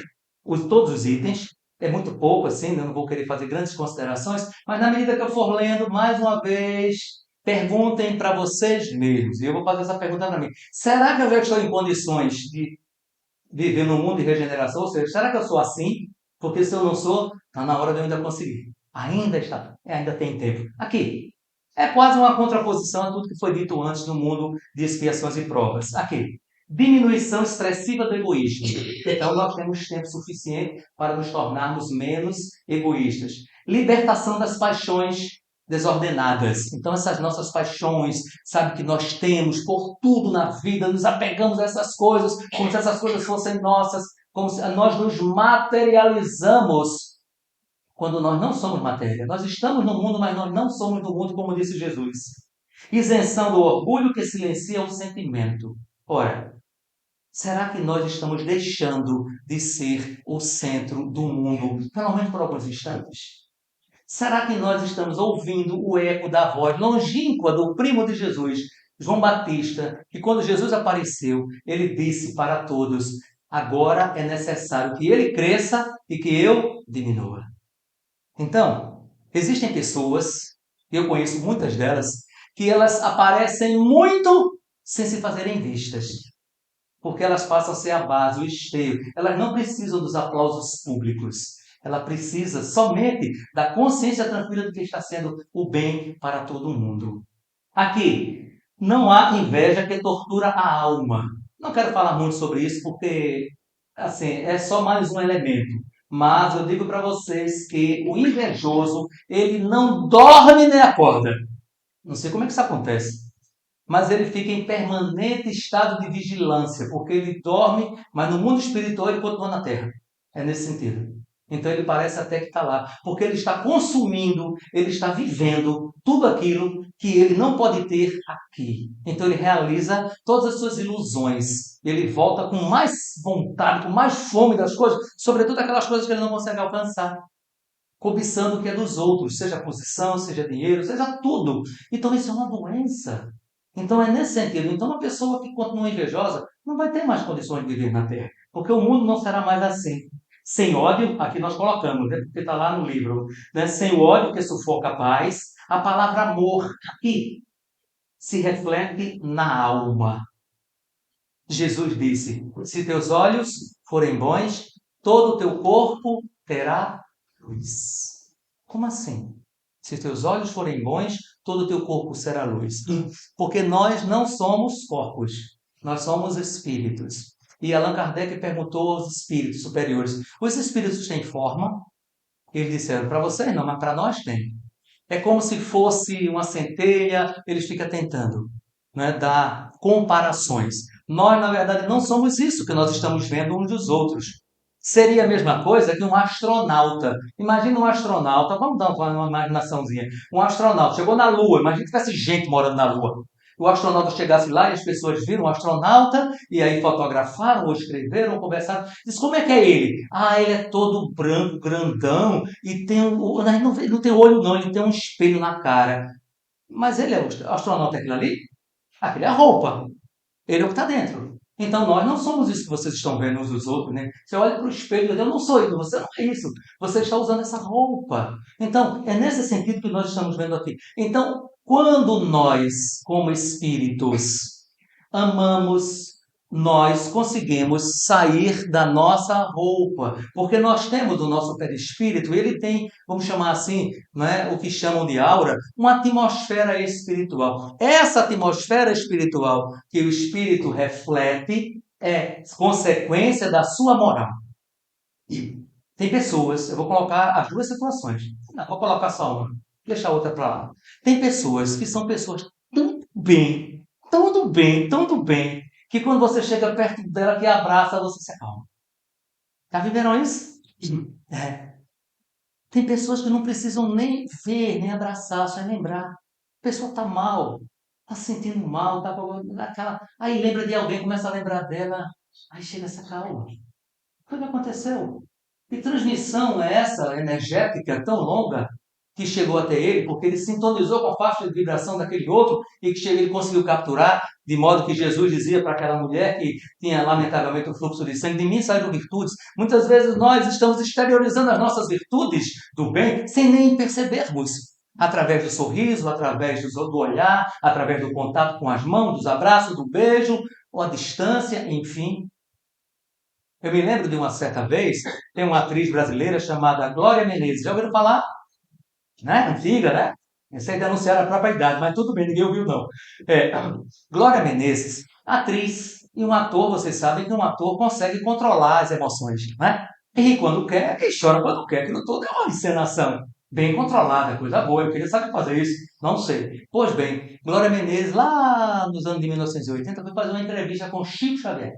todos os itens. É muito pouco assim, não vou querer fazer grandes considerações, mas na medida que eu for lendo, mais uma vez, perguntem para vocês mesmos. E eu vou fazer essa pergunta para mim. Será que eu já estou em condições de viver num mundo de regeneração? Ou seja, será que eu sou assim? Porque se eu não sou, está na hora de eu ainda conseguir. Ainda tem tempo. Aqui, é quase uma contraposição a tudo que foi dito antes no mundo de expiações e provas. Aqui, diminuição expressiva do egoísmo. Então nós temos tempo suficiente para nos tornarmos menos egoístas. Libertação das paixões desordenadas. Então essas nossas paixões, sabe, que nós temos por tudo na vida, nos apegamos a essas coisas como se essas coisas fossem nossas, como se nós nos materializamos quando nós não somos matéria. Nós estamos no mundo, mas nós não somos do mundo, como disse Jesus. Isenção do orgulho que silencia o sentimento. Ora, será que nós estamos deixando de ser o centro do mundo, pelo menos por alguns instantes? Será que nós estamos ouvindo o eco da voz longínqua do primo de Jesus, João Batista, que quando Jesus apareceu, ele disse para todos: agora é necessário que ele cresça e que eu diminua. Então, existem pessoas, eu conheço muitas delas, que elas aparecem muito sem se fazerem vistas. Porque elas passam a ser a base, o esteio. Elas não precisam dos aplausos públicos. Ela precisa somente da consciência tranquila de que está sendo o bem para todo mundo. Aqui, não há inveja que tortura a alma. Não quero falar muito sobre isso porque assim, é só mais um elemento. Mas eu digo para vocês que o invejoso, ele não dorme nem acorda. Não sei como é que isso acontece. Mas ele fica em permanente estado de vigilância, porque ele dorme, mas no mundo espiritual ele continua na Terra. É nesse sentido. Então ele parece até que está lá, porque ele está consumindo, ele está vivendo tudo aquilo que ele não pode ter aqui. Então ele realiza todas as suas ilusões. Ele volta com mais vontade, com mais fome das coisas, sobretudo aquelas coisas que ele não consegue alcançar. Cobiçando o que é dos outros, seja posição, seja dinheiro, seja tudo. Então isso é uma doença. Então é nesse sentido. Então uma pessoa que continua invejosa não vai ter mais condições de viver na Terra, porque o mundo não será mais assim. Sem ódio, aqui nós colocamos, né, porque está lá no livro, né, sem o ódio que sufoca a paz, a palavra amor aqui se reflete na alma. Jesus disse: se teus olhos forem bons, todo o teu corpo terá luz. Como assim? Se teus olhos forem bons, todo o teu corpo será luz. Porque nós não somos corpos, nós somos espíritos. E Allan Kardec perguntou aos espíritos superiores: os espíritos têm forma? Eles disseram: para vocês não, mas para nós tem. É como se fosse uma centelha, eles ficam tentando, né, dar comparações. Nós, na verdade, não somos isso que nós estamos vendo uns dos outros. Seria a mesma coisa que um astronauta. Imagina um astronauta, vamos dar uma imaginaçãozinha. Um astronauta chegou na Lua, imagina que tivesse gente morando na Lua. O astronauta chegasse lá e as pessoas viram o astronauta e aí fotografaram, ou escreveram, ou conversaram. Diz, como é que é ele? Ah, ele é todo branco, grandão, e tem ele não tem olho não, ele tem um espelho na cara. Mas ele é o astronauta, é aquilo ali? Aquilo é a roupa. Ele é o que está dentro. Então nós não somos isso que vocês estão vendo uns dos outros, né? Você olha para o espelho e diz, eu não sou isso, você não é isso. Você está usando essa roupa. Então, é nesse sentido que nós estamos vendo aqui. Então, quando nós, como espíritos, amamos, nós conseguimos sair da nossa roupa, porque nós temos o nosso perispírito, ele tem, vamos chamar assim, né, o que chamam de aura, uma atmosfera espiritual. Essa atmosfera espiritual que o espírito reflete é consequência da sua moral. E tem pessoas, eu vou colocar as duas situações, não, vou colocar só uma, deixa a outra para lá. Tem pessoas que são pessoas tão do bem, que quando você chega perto dela, que abraça, você se acalma. Já viveram isso? É. Tem pessoas que não precisam nem ver, nem abraçar, só é lembrar. A pessoa está mal, está se sentindo mal, está com aquela. Aí lembra de alguém, começa a lembrar dela, aí chega essa calma. O que aconteceu? Que transmissão é essa energética tão longa que chegou até ele, porque ele sintonizou com a faixa de vibração daquele outro e que ele conseguiu capturar, de modo que Jesus dizia para aquela mulher que tinha lamentavelmente um fluxo de sangue, de mim saíram virtudes. Muitas vezes nós estamos exteriorizando as nossas virtudes do bem sem nem percebermos. Através do sorriso, através do olhar, através do contato com as mãos, dos abraços, do beijo, ou a distância, enfim. Eu me lembro de uma certa vez, tem uma atriz brasileira chamada Glória Menezes. Já ouviram falar? Né? Antiga, né? Essa aí denunciaram a própria idade, mas tudo bem, ninguém ouviu não. Glória Menezes, atriz e um ator, vocês sabem que um ator consegue controlar as emoções, né? E ri quando quer, e chora quando quer, aquilo tudo é uma encenação bem controlada, coisa boa. Eu queria saber fazer isso, não sei. Pois bem, Glória Menezes, lá nos anos de 1980, foi fazer uma entrevista com Chico Xavier.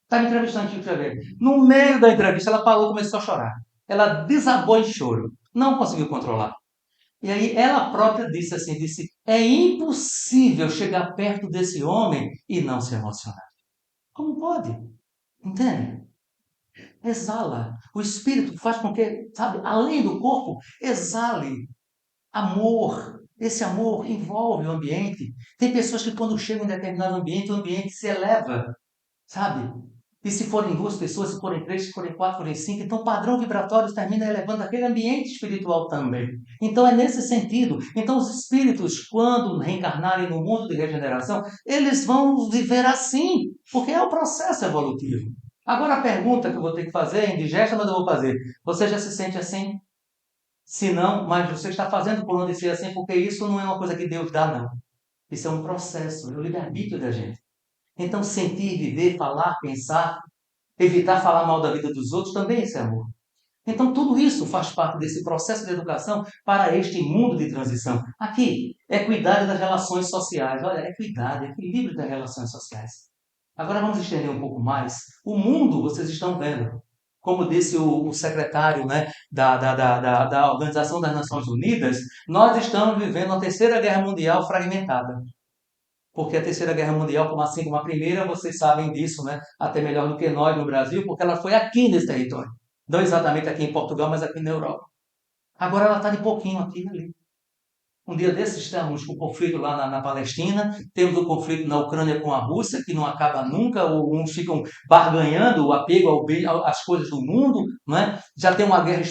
Estava entrevistando Chico Xavier. No meio da entrevista, ela falou, começou a chorar. Ela desabou em choro, não conseguiu controlar. E aí ela própria disse assim, é impossível chegar perto desse homem e não se emocionar. Como pode? Entende? Exala. O espírito faz com que, sabe, além do corpo, exale amor. Esse amor envolve o ambiente. Tem pessoas que quando chegam em determinado ambiente, o ambiente se eleva, sabe? E se forem duas pessoas, se forem três, se forem quatro, se forem cinco, então o padrão vibratório termina elevando aquele ambiente espiritual também. Então é nesse sentido. Então os espíritos, quando reencarnarem no mundo de regeneração, eles vão viver assim, porque é o processo evolutivo. Agora a pergunta que eu vou ter que fazer é indigesta, mas eu vou fazer. Você já se sente assim? Se não, mas você está fazendo por onde ser assim, porque isso não é uma coisa que Deus dá, não. Isso é um processo, é o livre-arbítrio da gente. Então, sentir, viver, falar, pensar, evitar falar mal da vida dos outros, também isso é amor. Então, tudo isso faz parte desse processo de educação para este mundo de transição. Aqui, equidade das relações sociais. Olha, equidade, equilíbrio das relações sociais. Agora vamos estender um pouco mais. O mundo, vocês estão vendo, como disse o secretário, né, da Organização das Nações Unidas, nós estamos vivendo uma terceira guerra mundial fragmentada. Porque a Terceira Guerra Mundial, como assim como a Primeira, vocês sabem disso, né? Até melhor do que nós no Brasil, porque ela foi aqui nesse território. Não exatamente aqui em Portugal, mas aqui na Europa. Agora ela está de pouquinho aqui e ali. Um dia desses estamos com o conflito lá na Palestina, temos o conflito na Ucrânia com a Rússia, que não acaba nunca, ou uns ficam barganhando o apego às coisas do mundo, não é? Já tem uma guerra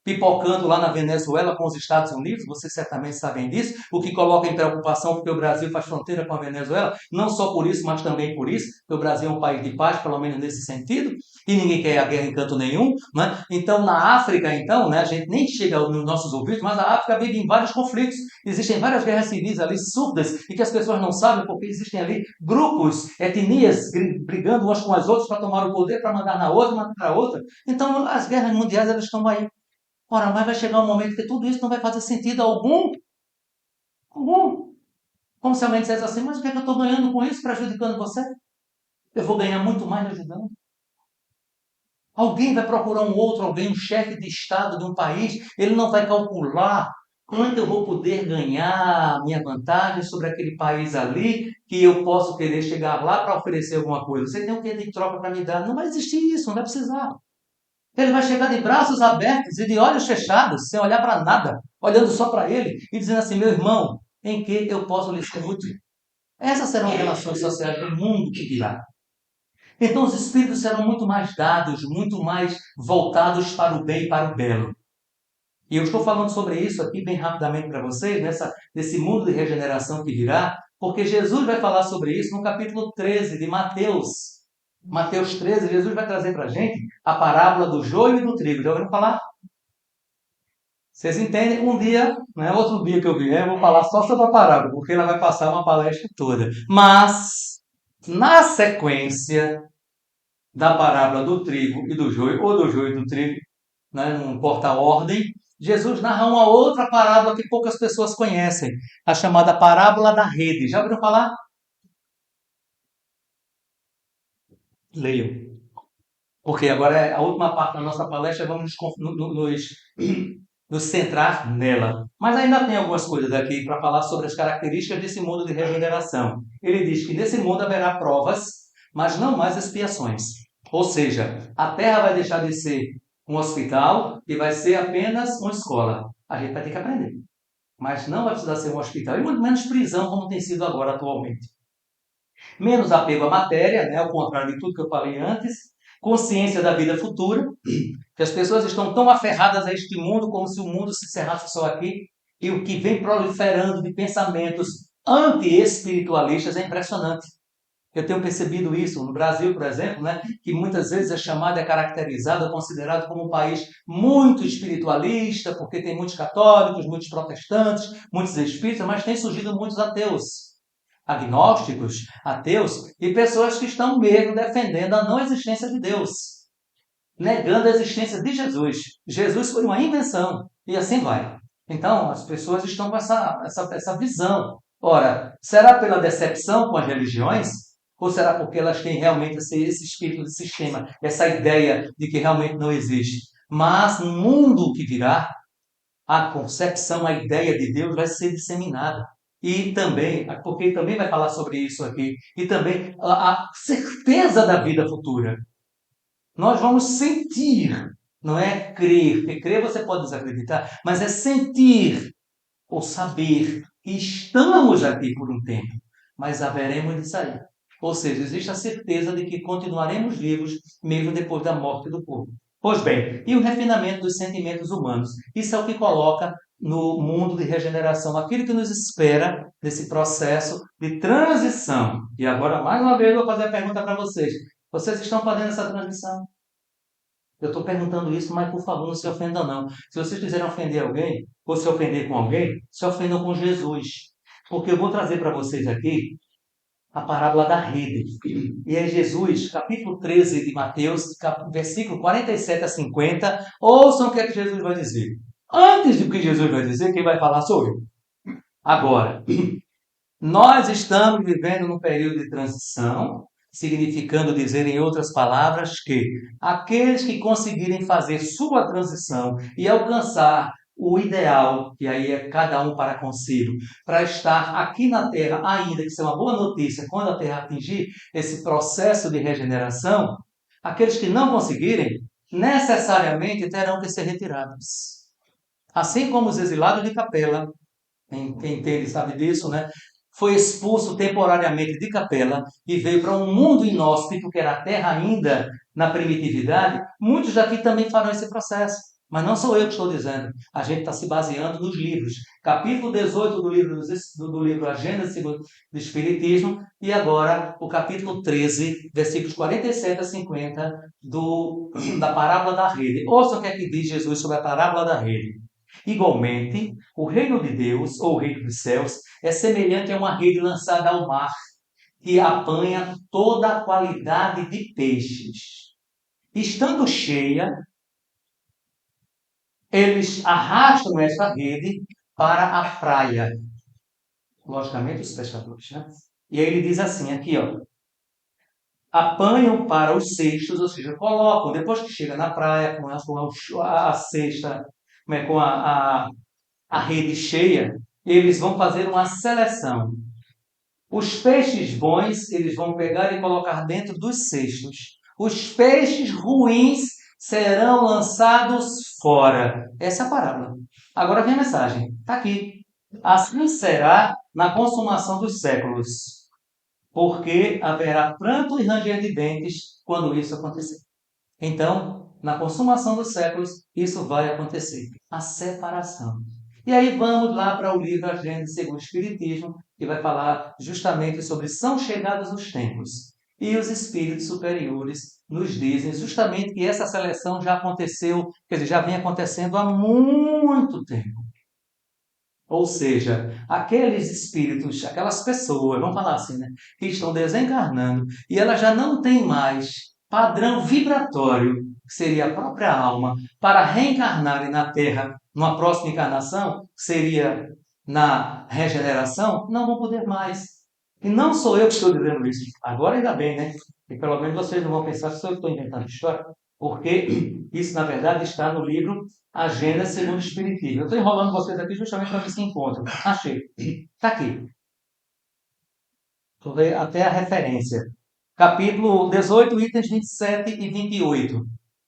pipocando lá na Venezuela com os Estados Unidos, vocês certamente sabem disso, o que coloca em preocupação porque o Brasil faz fronteira com a Venezuela, não só por isso, mas também por isso, porque o Brasil é um país de paz, pelo menos nesse sentido, e ninguém quer a guerra em canto nenhum, não é? Então, na África, então, né, a gente nem chega nos nossos ouvidos, mas a África vive em vários conflitos, existem várias guerras civis ali surdas e que as pessoas não sabem porque existem ali grupos, etnias brigando umas com as outras para tomar o poder, para mandar na outra, mandar na outra. Então as guerras mundiais elas estão aí. Ora, mas vai chegar um momento que tudo isso não vai fazer sentido algum. Algum. Como se alguém dissesse assim, mas o que é que eu estou ganhando com isso, prejudicando você? Eu vou ganhar muito mais ajudando. Alguém vai procurar um outro, alguém, um chefe de Estado de um país, ele não vai calcular quanto eu vou poder ganhar minha vantagem sobre aquele país ali, que eu posso querer chegar lá para oferecer alguma coisa. Você tem o que de troca para me dar? Não vai existir isso, não vai precisar. Ele vai chegar de braços abertos e de olhos fechados, sem olhar para nada, olhando só para ele e dizendo assim, meu irmão, em que eu posso lhe ser útil? Essas serão as relações sociais do mundo que virá. Então os espíritos serão muito mais dados, muito mais voltados para o bem e para o belo. E eu estou falando sobre isso aqui bem rapidamente para vocês, nesse mundo de regeneração que virá, porque Jesus vai falar sobre isso no capítulo 13 de Mateus. Mateus 13, Jesus vai trazer para a gente a parábola do joio e do trigo. Já ouviram falar? Vocês entendem? Um dia, não é outro dia que eu vier, eu vou falar só sobre a parábola, porque ela vai passar uma palestra toda. Mas, na sequência da parábola do trigo e do joio, ou do joio e do trigo, né, não importa a ordem, Jesus narra uma outra parábola que poucas pessoas conhecem, a chamada parábola da rede. Já ouviram falar? Leiam. Porque agora é a última parte da nossa palestra, vamos nos centrar nela. Mas ainda tem algumas coisas aqui para falar sobre as características desse mundo de regeneração. Ele diz que nesse mundo haverá provas, mas não mais expiações. Ou seja, a Terra vai deixar de ser um hospital e vai ser apenas uma escola. A gente vai ter que aprender. Mas não vai precisar ser um hospital, e muito menos prisão, como tem sido agora atualmente. Menos apego à matéria, né, ao contrário de tudo que eu falei antes. Consciência da vida futura, que as pessoas estão tão aferradas a este mundo como se o mundo se encerrasse só aqui, e o que vem proliferando de pensamentos anti-espiritualistas é impressionante. Eu tenho percebido isso no Brasil, por exemplo, né, que muitas vezes é chamado, é caracterizado, é considerado como um país muito espiritualista, porque tem muitos católicos, muitos protestantes, muitos espíritas, mas tem surgido muitos ateus, agnósticos, ateus, e pessoas que estão mesmo defendendo a não existência de Deus, negando a existência de Jesus. Jesus foi uma invenção, e assim vai. Então, as pessoas estão com essa visão. Ora, será pela decepção com as religiões? Ou será porque elas têm realmente esse espírito de sistema, essa ideia de que realmente não existe? Mas no mundo que virá, a concepção, a ideia de Deus vai ser disseminada. E também, porque também vai falar sobre isso aqui, e também a certeza da vida futura. Nós vamos sentir, não é crer, porque crer você pode desacreditar, mas é sentir ou saber que estamos aqui por um tempo, mas haveremos de sair. Ou seja, existe a certeza de que continuaremos vivos mesmo depois da morte do corpo. Pois bem, e o refinamento dos sentimentos humanos? Isso é o que coloca no mundo de regeneração, aquilo que nos espera nesse processo de transição. E agora, mais uma vez, eu vou fazer a pergunta para vocês. Vocês estão fazendo essa transição? Eu estou perguntando isso, mas por favor, não se ofendam não. Se vocês quiserem ofender alguém, ou se ofender com alguém, se ofendam com Jesus. Porque eu vou trazer para vocês aqui a parábola da rede. E é Jesus, capítulo 13 de Mateus, versículo 47 a 50. Ouçam o que é que Jesus vai dizer. Antes do que Jesus vai dizer, quem vai falar sou eu. Agora, nós estamos vivendo num período de transição, significando dizer, em outras palavras, que aqueles que conseguirem fazer sua transição e alcançar o ideal, que aí é cada um para consigo, para estar aqui na Terra, ainda que isso é uma boa notícia, quando a Terra atingir esse processo de regeneração, aqueles que não conseguirem, necessariamente terão que ser retirados. Assim como os exilados de Capela, quem entende sabe disso, né? Foi expulso temporariamente de Capela e veio para um mundo inóspito, que era a terra ainda na primitividade. Muitos daqui também farão esse processo. Mas não sou eu que estou dizendo. A gente está se baseando nos livros. Capítulo 18 do livro A Gênese do Espiritismo e agora o capítulo 13, versículos 47 a 50 da parábola da rede. Ouça o que é que diz Jesus sobre a parábola da rede. Igualmente, o reino de Deus, ou o reino dos céus, é semelhante a uma rede lançada ao mar, que apanha toda a qualidade de peixes. Estando cheia, eles arrastam esta rede para a praia. Logicamente, os pescadores, né? E aí ele diz assim, aqui, ó. Apanham para os cestos, ou seja, colocam, depois que chega na praia, com a cesta, com a rede cheia, eles vão fazer uma seleção. Os peixes bons, eles vão pegar e colocar dentro dos cestos. Os peixes ruins serão lançados fora. Essa é a parábola. Agora vem a mensagem. Está aqui. Assim será na consumação dos séculos, porque haverá pranto e ranger de dentes quando isso acontecer. Então, na consumação dos séculos, isso vai acontecer. A separação. E aí vamos lá para o livro A Gênese segundo o Espiritismo, que vai falar justamente sobre são chegados os tempos. E os espíritos superiores nos dizem justamente que essa seleção já aconteceu, quer dizer, já vem acontecendo há muito tempo. Ou seja, aqueles espíritos, aquelas pessoas, vamos falar assim, né, que estão desencarnando e elas já não têm mais padrão vibratório, que seria a própria alma, para reencarnarem na Terra numa próxima encarnação, que seria na regeneração, não vão poder mais. E não sou eu que estou dizendo isso. Agora ainda bem, né? E pelo menos vocês não vão pensar que sou eu que estou inventando história, porque isso, na verdade, está no livro A Gênese segundo o Espiritismo. Eu estou enrolando vocês aqui justamente para ver se encontram. Achei. Está aqui. Vou ver até a referência. Capítulo 18, itens 27 e 28.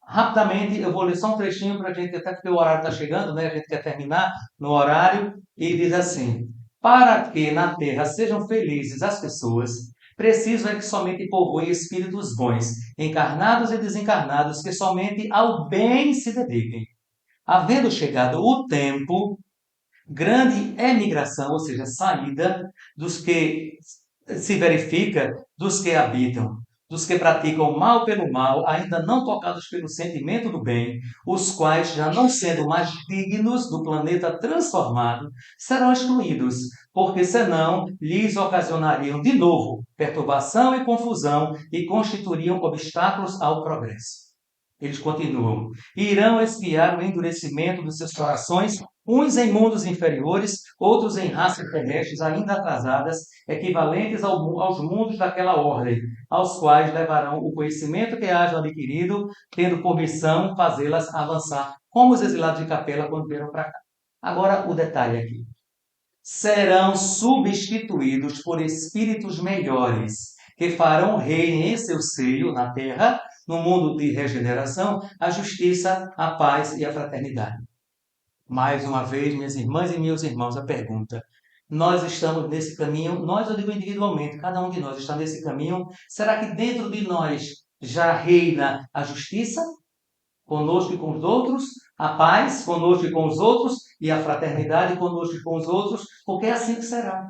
Rapidamente, eu vou ler só um trechinho para a gente, até porque o horário está chegando, né? A gente quer terminar no horário. E diz assim: para que na terra sejam felizes as pessoas, preciso é que somente povoem espíritos bons, encarnados e desencarnados, que somente ao bem se dediquem. Havendo chegado o tempo, grande emigração, ou seja, saída dos que se verifica dos que habitam, dos que praticam o mal pelo mal, ainda não tocados pelo sentimento do bem, os quais, já não sendo mais dignos do planeta transformado, serão excluídos, porque senão lhes ocasionariam de novo perturbação e confusão e constituiriam obstáculos ao progresso. Eles continuam. Irão espiar o endurecimento dos seus corações, uns em mundos inferiores, outros em raças terrestres ainda atrasadas, equivalentes aos mundos daquela ordem, aos quais levarão o conhecimento que hajam adquirido, tendo por missão fazê-las avançar, como os exilados de Capela quando vieram para cá. Agora o detalhe aqui. Serão substituídos por espíritos melhores, que farão reino em seu seio, na terra, no mundo de regeneração, a justiça, a paz e a fraternidade. Mais uma vez, minhas irmãs e meus irmãos, a pergunta. Nós estamos nesse caminho, nós eu digo individualmente, cada um de nós está nesse caminho. Será que dentro de nós já reina a justiça? Conosco e com os outros, a paz conosco e com os outros, e a fraternidade conosco e com os outros, porque é assim que será.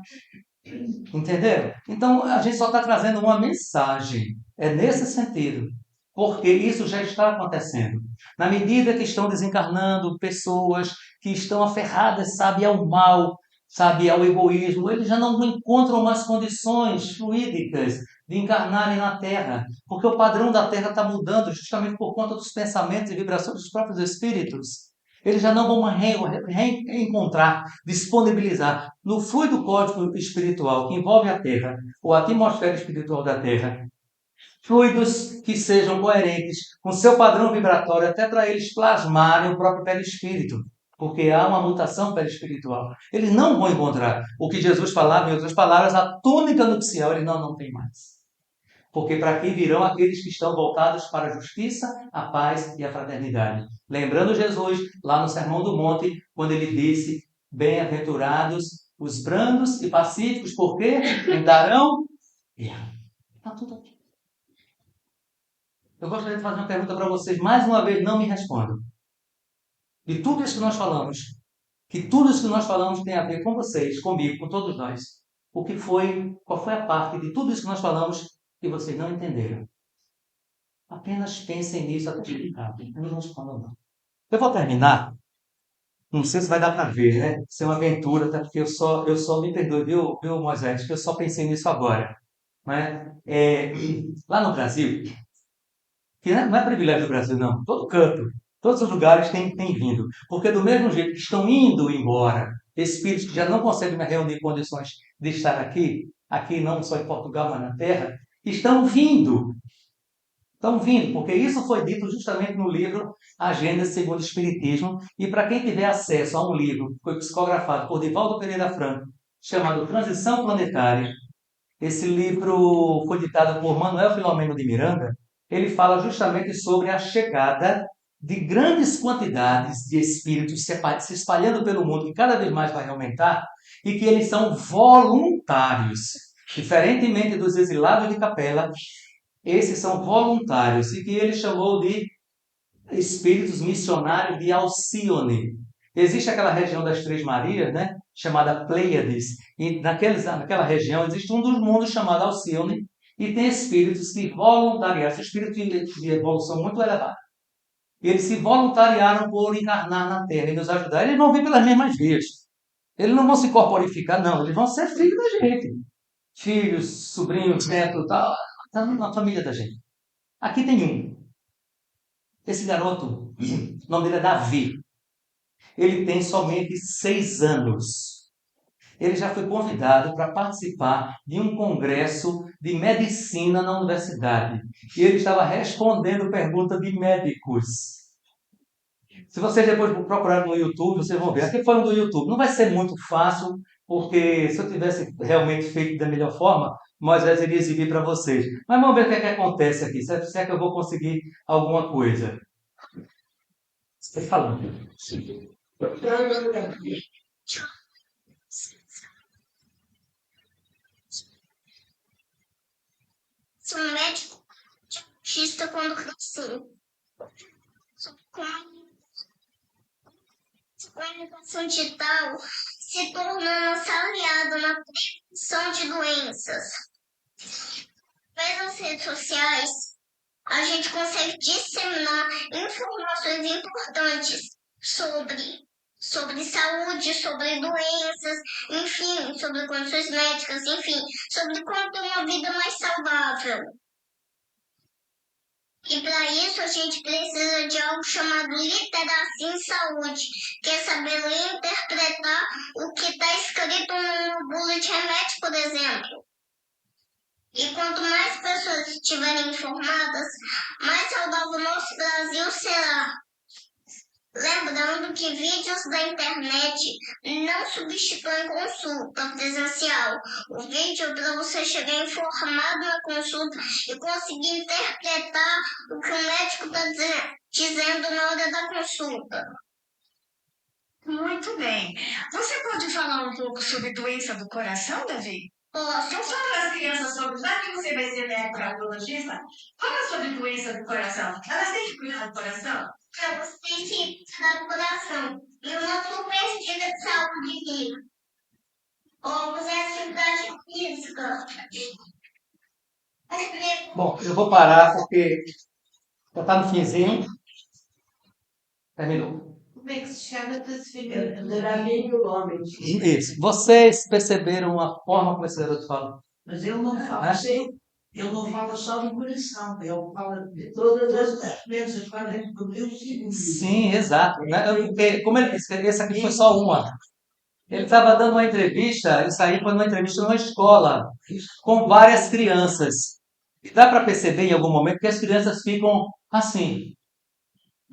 Entenderam? Então, a gente só está trazendo uma mensagem. É nesse sentido. Porque isso já está acontecendo. Na medida que estão desencarnando pessoas que estão aferradas, sabe, ao mal, sabe, ao egoísmo, eles já não encontram mais condições fluídicas de encarnarem na Terra. Porque o padrão da Terra está mudando justamente por conta dos pensamentos e vibrações dos próprios espíritos. Eles já não vão reencontrar, disponibilizar no fluido cósmico espiritual que envolve a Terra, ou a atmosfera espiritual da Terra, fluidos que sejam coerentes com seu padrão vibratório, até para eles plasmarem o próprio perispírito, porque há uma mutação perispiritual. Eles não vão encontrar o que Jesus falava, em outras palavras, a túnica nupcial, eles não tem mais. Porque para aqui virão aqueles que estão voltados para a justiça, a paz e a fraternidade. Lembrando Jesus, lá no Sermão do Monte, quando ele disse Bem-aventurados os brandos e pacíficos, porque herdarão terra. Está tudo aqui. Eu gostaria de fazer uma pergunta para vocês. Mais uma vez, não me respondam. De tudo isso que nós falamos, que tudo isso que nós falamos tem a ver com vocês, comigo, com todos nós. Qual foi a parte de tudo isso que nós falamos que vocês não entenderam? Apenas pensem nisso até explicar. Não respondam, não. Eu vou terminar. Não sei se vai dar para ver, né? Isso é uma aventura, até porque eu só me perdoe, viu, Moisés, que eu só pensei nisso agora. Né? Lá no Brasil, que não é privilégio do Brasil, não. Todo canto, todos os lugares têm vindo. Porque do mesmo jeito que estão indo embora espíritos que já não conseguem mais reunir condições de estar aqui não só em Portugal, mas na Terra, estão vindo. Estão vindo, porque isso foi dito justamente no livro Agenda segundo o Espiritismo. E para quem tiver acesso a um livro que foi psicografado por Divaldo Pereira Franco, chamado Transição Planetária, esse livro foi ditado por Manuel Filomeno de Miranda. Ele fala justamente sobre a chegada de grandes quantidades de espíritos se espalhando pelo mundo, que cada vez mais vai aumentar, e que eles são voluntários. Diferentemente dos exilados de capela, esses são voluntários, e que ele chamou de espíritos missionários de Alcione. Existe aquela região das Três Marias, né, chamada Pleiades, e naquela região existe um dos mundos chamado Alcione, e tem espíritos que voluntariaram, são espíritos de evolução muito elevada. E eles se voluntariaram por encarnar na Terra e nos ajudar. Eles vão vir pelas mesmas vias. Eles não vão se corporificar, não. Eles vão ser filhos da gente. Filhos, sobrinhos, netos, tal. Está na família da gente. Aqui tem um. Esse garoto, o nome dele é Davi. Ele tem somente 6 anos. Ele já foi convidado para participar de um congresso de medicina na universidade. E ele estava respondendo perguntas de médicos. Se vocês depois procurarem no YouTube, vocês vão ver. Aqui foi um do YouTube. Não vai ser muito fácil, porque se eu tivesse realmente feito da melhor forma, Moisés iria exibir para vocês. Mas vamos ver o que é que acontece aqui. Se é que eu vou conseguir alguma coisa. Você falando. Sou um médico dentista quando cresci. Com a comunicação digital se tornou nossa aliada na prevenção de doenças. Nas redes sociais, a gente consegue disseminar informações importantes sobre saúde, sobre doenças, enfim, sobre condições médicas, enfim, sobre como ter uma vida mais saudável. E para isso a gente precisa de algo chamado literacia em saúde, que é saber ler e interpretar o que está escrito no bulletin médico, por exemplo. E quanto mais pessoas estiverem informadas, mais saudável o nosso Brasil será. Lembrando que vídeos da internet não substituem consulta presencial. O vídeo é para você chegar informado na consulta e conseguir interpretar o que o médico está dizendo na hora da consulta. Muito bem. Você pode falar um pouco sobre doença do coração, Davi? Posso. Então, fala para as crianças sobre, já que você vai ser médico cardiologista, fala sobre doença do coração. Elas têm que cuidar do coração? Você tem que cuidar do coração. E uma super dica de saúde aqui. Ou você é atividade física. Bom, eu vou parar porque já está no finzinho. Terminou. Como é que se chama a tua filha? Draminho Gomes. Isso. Vocês perceberam a forma como esse garoto fala? Mas ele não fala assim. Ele não fala só do coração. Ele fala de todas as doenças. Quando ele comeu, sim. Sim, exato. Porque, como ele disse, esse aqui foi só uma. Ele estava dando uma entrevista, isso aí foi uma entrevista numa escola, com várias crianças. E dá para perceber em algum momento que as crianças ficam assim.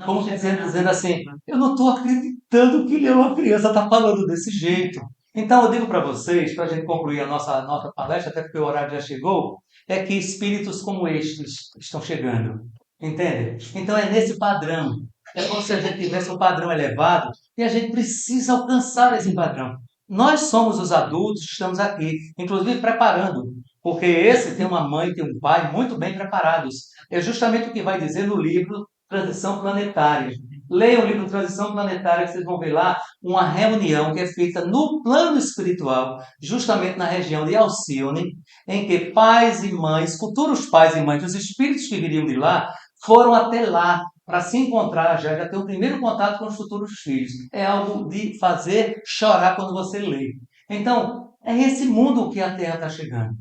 Como dizendo assim, eu não estou acreditando que uma criança está falando desse jeito. Então eu digo para vocês, para a gente concluir a nossa palestra, até porque o horário já chegou, é que espíritos como estes estão chegando. Entende? Então é nesse padrão. É como se a gente tivesse um padrão elevado E a gente precisa alcançar esse padrão. Nós somos os adultos que estamos aqui, inclusive preparando, porque esse tem uma mãe, tem um pai muito bem preparados. É justamente o que vai dizer no livro Transição Planetária. Leiam o livro Transição Planetária, que vocês vão ver lá uma reunião que é feita no plano espiritual, justamente na região de Alcione, em que pais e mães, futuros pais e mães, os espíritos que viriam de lá, foram até lá para se encontrar já ter o primeiro contato com os futuros filhos. É algo de fazer chorar quando você lê. Então, é esse mundo que a Terra está chegando.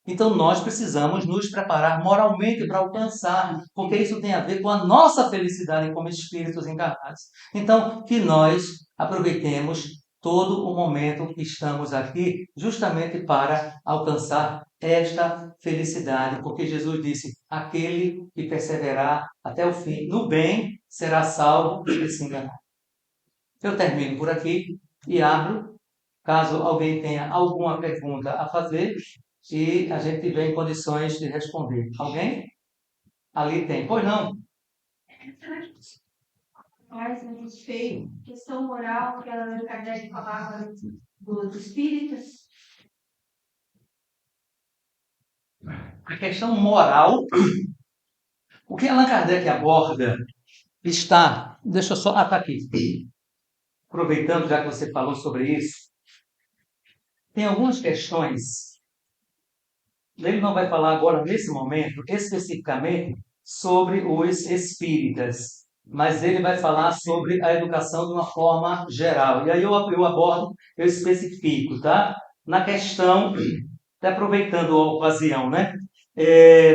Então, nós precisamos nos preparar moralmente para alcançar, porque isso tem a ver com a nossa felicidade como espíritos encarnados. Então, que nós aproveitemos todo o momento que estamos aqui justamente para alcançar esta felicidade, porque Jesus disse: aquele que perseverar até o fim no bem será salvo e se enganar. Eu termino por aqui e abro, caso alguém tenha alguma pergunta a fazer, e a gente tiver em condições de responder. Alguém? Ali tem. Pois não? Mais a respeito, questão moral que a Kardec falava dos espíritas. A questão moral, o que Allan Kardec aborda está... Deixa eu só... Ah, está aqui. Aproveitando, já que você falou sobre isso, tem algumas questões. Ele não vai falar agora, nesse momento, especificamente sobre os espíritas, mas ele vai falar sobre a educação de uma forma geral. E aí eu abordo, eu especifico, tá? Na questão, até aproveitando a ocasião, né?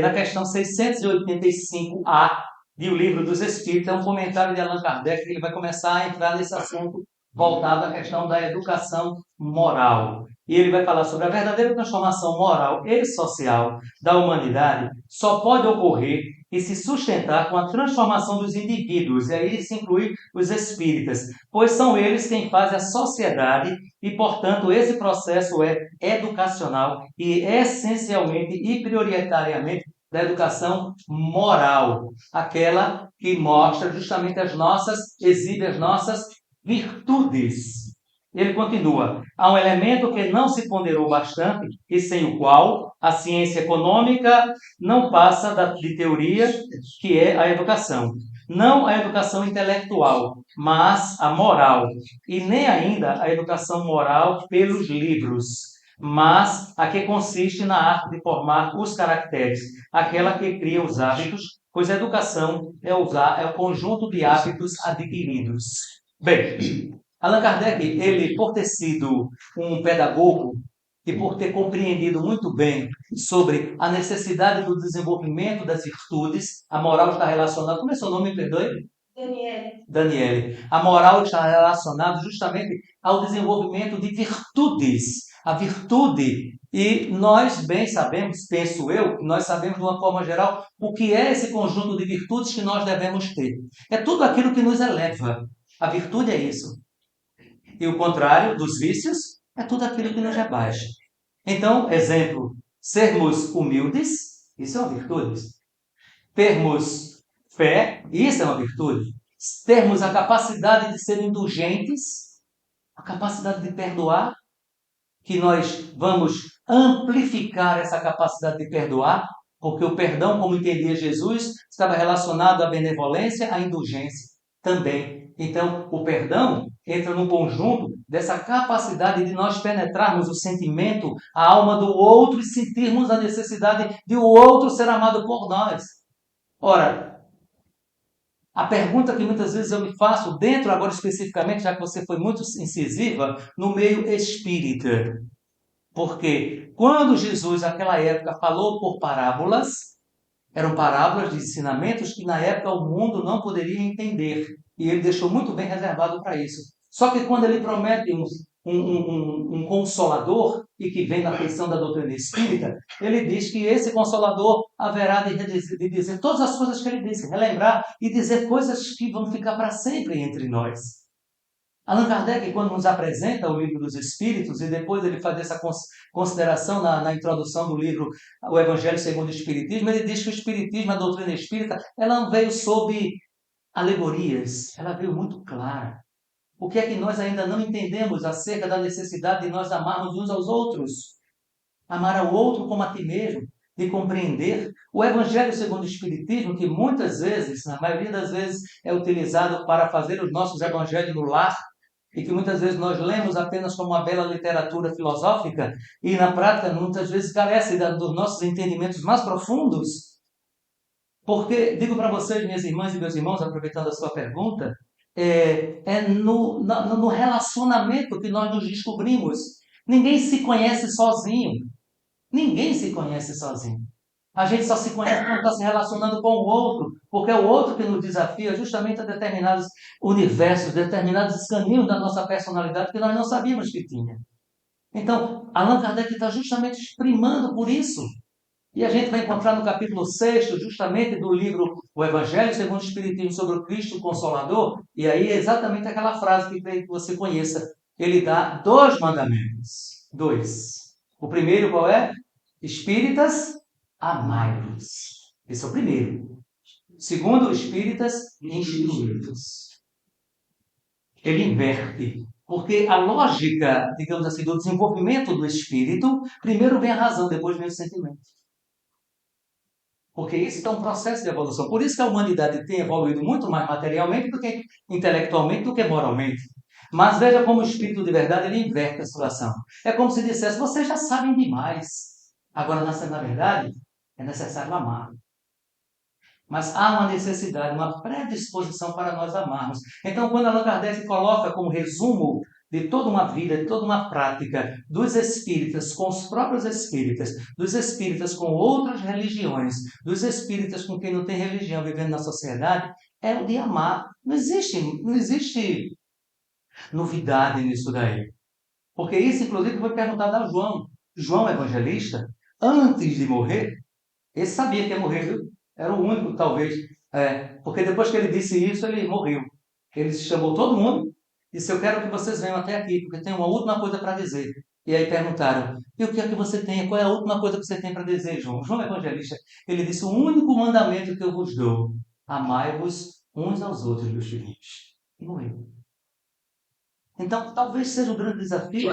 Na questão 685A do Livro dos Espíritos, é um comentário de Allan Kardec, que ele vai começar a entrar nesse assunto voltado à questão da educação moral. E ele vai falar sobre a verdadeira transformação moral e social da humanidade só pode ocorrer e se sustentar com a transformação dos indivíduos, e aí se inclui os espíritas, pois são eles quem fazem a sociedade e, portanto, esse processo é educacional e essencialmente e prioritariamente da educação moral, aquela que mostra justamente exibe as nossas virtudes. Ele continua: há um elemento que não se ponderou bastante e sem o qual a ciência econômica não passa de teoria, que é a educação. Não a educação intelectual, mas a moral. E nem ainda a educação moral pelos livros, mas a que consiste na arte de formar os caracteres, aquela que cria os hábitos, pois a educação é o conjunto de hábitos adquiridos. Bem, Allan Kardec, ele, por ter sido um pedagogo e por ter compreendido muito bem sobre a necessidade do desenvolvimento das virtudes, a moral está relacionada... Como é seu nome, me perdoe? Daniele. A moral está relacionada justamente ao desenvolvimento de virtudes. A virtude, e nós bem sabemos, penso eu, nós sabemos de uma forma geral o que é esse conjunto de virtudes que nós devemos ter. É tudo aquilo que nos eleva. A virtude é isso. E o contrário dos vícios é tudo aquilo que nos rebaixa. Então, exemplo, sermos humildes, isso é uma virtude. Termos fé, isso é uma virtude. Termos a capacidade de ser indulgentes, a capacidade de perdoar, que nós vamos amplificar essa capacidade de perdoar, porque o perdão, como entendia Jesus, estava relacionado à benevolência, à indulgência também. Então, o perdão entra no conjunto dessa capacidade de nós penetrarmos o sentimento, a alma do outro e sentirmos a necessidade de o outro ser amado por nós. Ora, a pergunta que muitas vezes eu me faço, dentro agora especificamente, já que você foi muito incisiva, no meio espírita. Porque quando Jesus, naquela época, falou por parábolas, eram parábolas de ensinamentos que na época o mundo não poderia entender. E ele deixou muito bem reservado para isso. Só que quando ele promete um consolador, e que vem na questão da doutrina espírita, ele diz que esse consolador haverá de dizer todas as coisas que ele disse, relembrar e dizer coisas que vão ficar para sempre entre nós. Allan Kardec, quando nos apresenta o Livro dos Espíritos, e depois ele faz essa consideração na introdução do livro O Evangelho segundo o Espiritismo, ele diz que o Espiritismo, a doutrina espírita, ela não veio sob alegorias, ela veio muito clara. O que é que nós ainda não entendemos acerca da necessidade de nós amarmos uns aos outros? Amar ao outro como a ti mesmo, de compreender o Evangelho segundo o Espiritismo, que muitas vezes, na maioria das vezes, é utilizado para fazer os nossos evangelhos no lar, e que muitas vezes nós lemos apenas como uma bela literatura filosófica, e na prática muitas vezes carece dos nossos entendimentos mais profundos. Porque, digo para vocês, minhas irmãs e meus irmãos, aproveitando a sua pergunta, é no relacionamento que nós nos descobrimos. Ninguém se conhece sozinho. Ninguém se conhece sozinho. A gente só se conhece quando está se relacionando com o outro, porque é o outro que nos desafia justamente a determinados universos, determinados caminhos da nossa personalidade que nós não sabíamos que tinha. Então, Allan Kardec está justamente exprimando por isso. E a gente vai encontrar no capítulo 6, justamente do livro O Evangelho segundo o Espiritismo sobre o Cristo Consolador, e aí é exatamente aquela frase que creio que você conheça. Ele dá 2 mandamentos. 2. O primeiro qual é? Espíritas, amai-vos. Esse é o primeiro. Segundo, espíritas, instruí-vos. Ele inverte. Porque a lógica, digamos assim, do desenvolvimento do espírito, primeiro vem a razão, depois vem o sentimento. Porque isso é um processo de evolução. Por isso que a humanidade tem evoluído muito mais materialmente do que intelectualmente, do que moralmente. Mas veja como o espírito de verdade ele inverte a situação. É como se dissesse, vocês já sabem demais. Agora, na verdade, é necessário amar. Mas há uma necessidade, uma predisposição para nós amarmos. Então, quando Allan Kardec coloca como resumo de toda uma vida, de toda uma prática dos espíritas com os próprios espíritas, dos espíritas com outras religiões, dos espíritas com quem não tem religião vivendo na sociedade, é o de amar. Não existe novidade nisso daí. Porque isso, inclusive, foi perguntado a João. João Evangelista, antes de morrer, ele sabia que ia morrer, viu? Era o único, talvez. Porque depois que ele disse isso, ele morreu. Ele chamou todo mundo e disse, eu quero que vocês venham até aqui, porque tem uma última coisa para dizer. E aí perguntaram, e o que é que você tem? Qual é a última coisa que você tem para dizer, João? João Evangelista, ele disse, o único mandamento que eu vos dou, amai-vos uns aos outros, meus filhos. E morreu. Então, talvez seja um grande desafio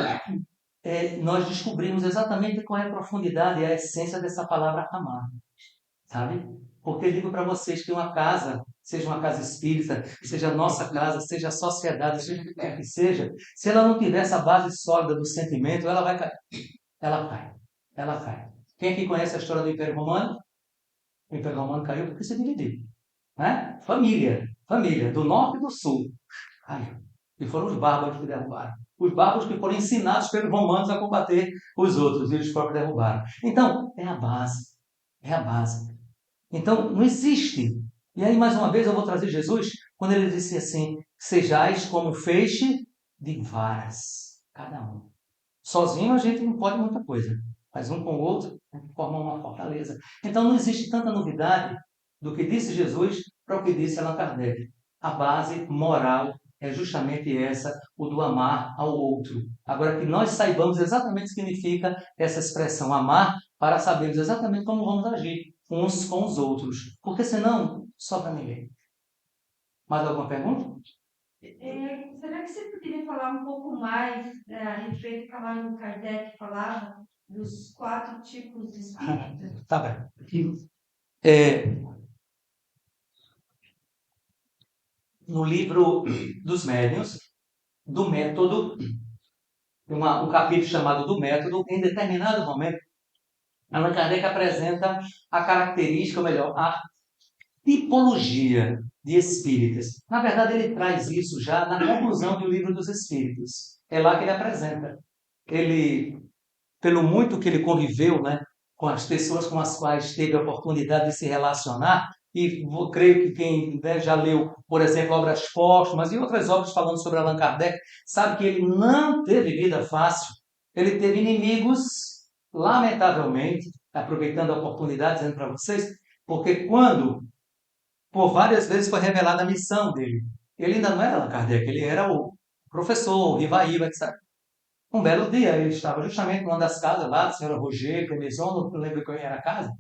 nós descobrimos exatamente qual é a profundidade e a essência dessa palavra amar. Sabe? Porque eu digo para vocês que uma casa, seja uma casa espírita, seja a nossa casa, seja a sociedade, seja o que quer que seja, se ela não tiver essa base sólida do sentimento, ela vai cair. Ela cai. Ela cai. Quem aqui conhece a história do Império Romano? O Império Romano caiu porque se dividiu. Né? Família, do norte e do sul. Caiu. E foram os bárbaros que derrubaram. Os bárbaros que foram ensinados pelos romanos a combater os outros, e eles próprios derrubaram. Então, é a base. É a base. Então, não existe. E aí, mais uma vez, eu vou trazer Jesus, quando ele disse assim, sejais como feixe de varas, cada um. Sozinho a gente não pode muita coisa, mas um com o outro forma uma fortaleza. Então, não existe tanta novidade do que disse Jesus para o que disse Allan Kardec. A base moral é justamente essa, o do amar ao outro. Agora, que nós saibamos exatamente o que significa essa expressão amar, para sabermos exatamente como vamos agir uns com os outros. Porque senão, sobra ninguém. Mais alguma pergunta? Será que você poderia falar um pouco mais a respeito do que Allan Kardec falava dos 4 tipos de espíritos? Tá bem. No livro dos médiuns, do método, um capítulo chamado do método, em determinado momento, Allan Kardec apresenta a característica, ou melhor, a tipologia de espíritas. Na verdade, ele traz isso já na conclusão do Livro dos Espíritos. É lá que ele apresenta. Ele, pelo muito que ele conviveu, né, com as pessoas com as quais teve a oportunidade de se relacionar, e creio que quem já leu, por exemplo, obras póstumas e outras obras falando sobre Allan Kardec, sabe que ele não teve vida fácil. Ele teve inimigos, lamentavelmente, aproveitando a oportunidade, dizendo para vocês, porque quando, por várias vezes, foi revelada a missão dele, ele ainda não era Allan Kardec, ele era o professor, o Rivaíba, etc. Um belo dia, ele estava justamente numa das casas lá, da senhora Roger, Clemeson, não lembro qual era a casa,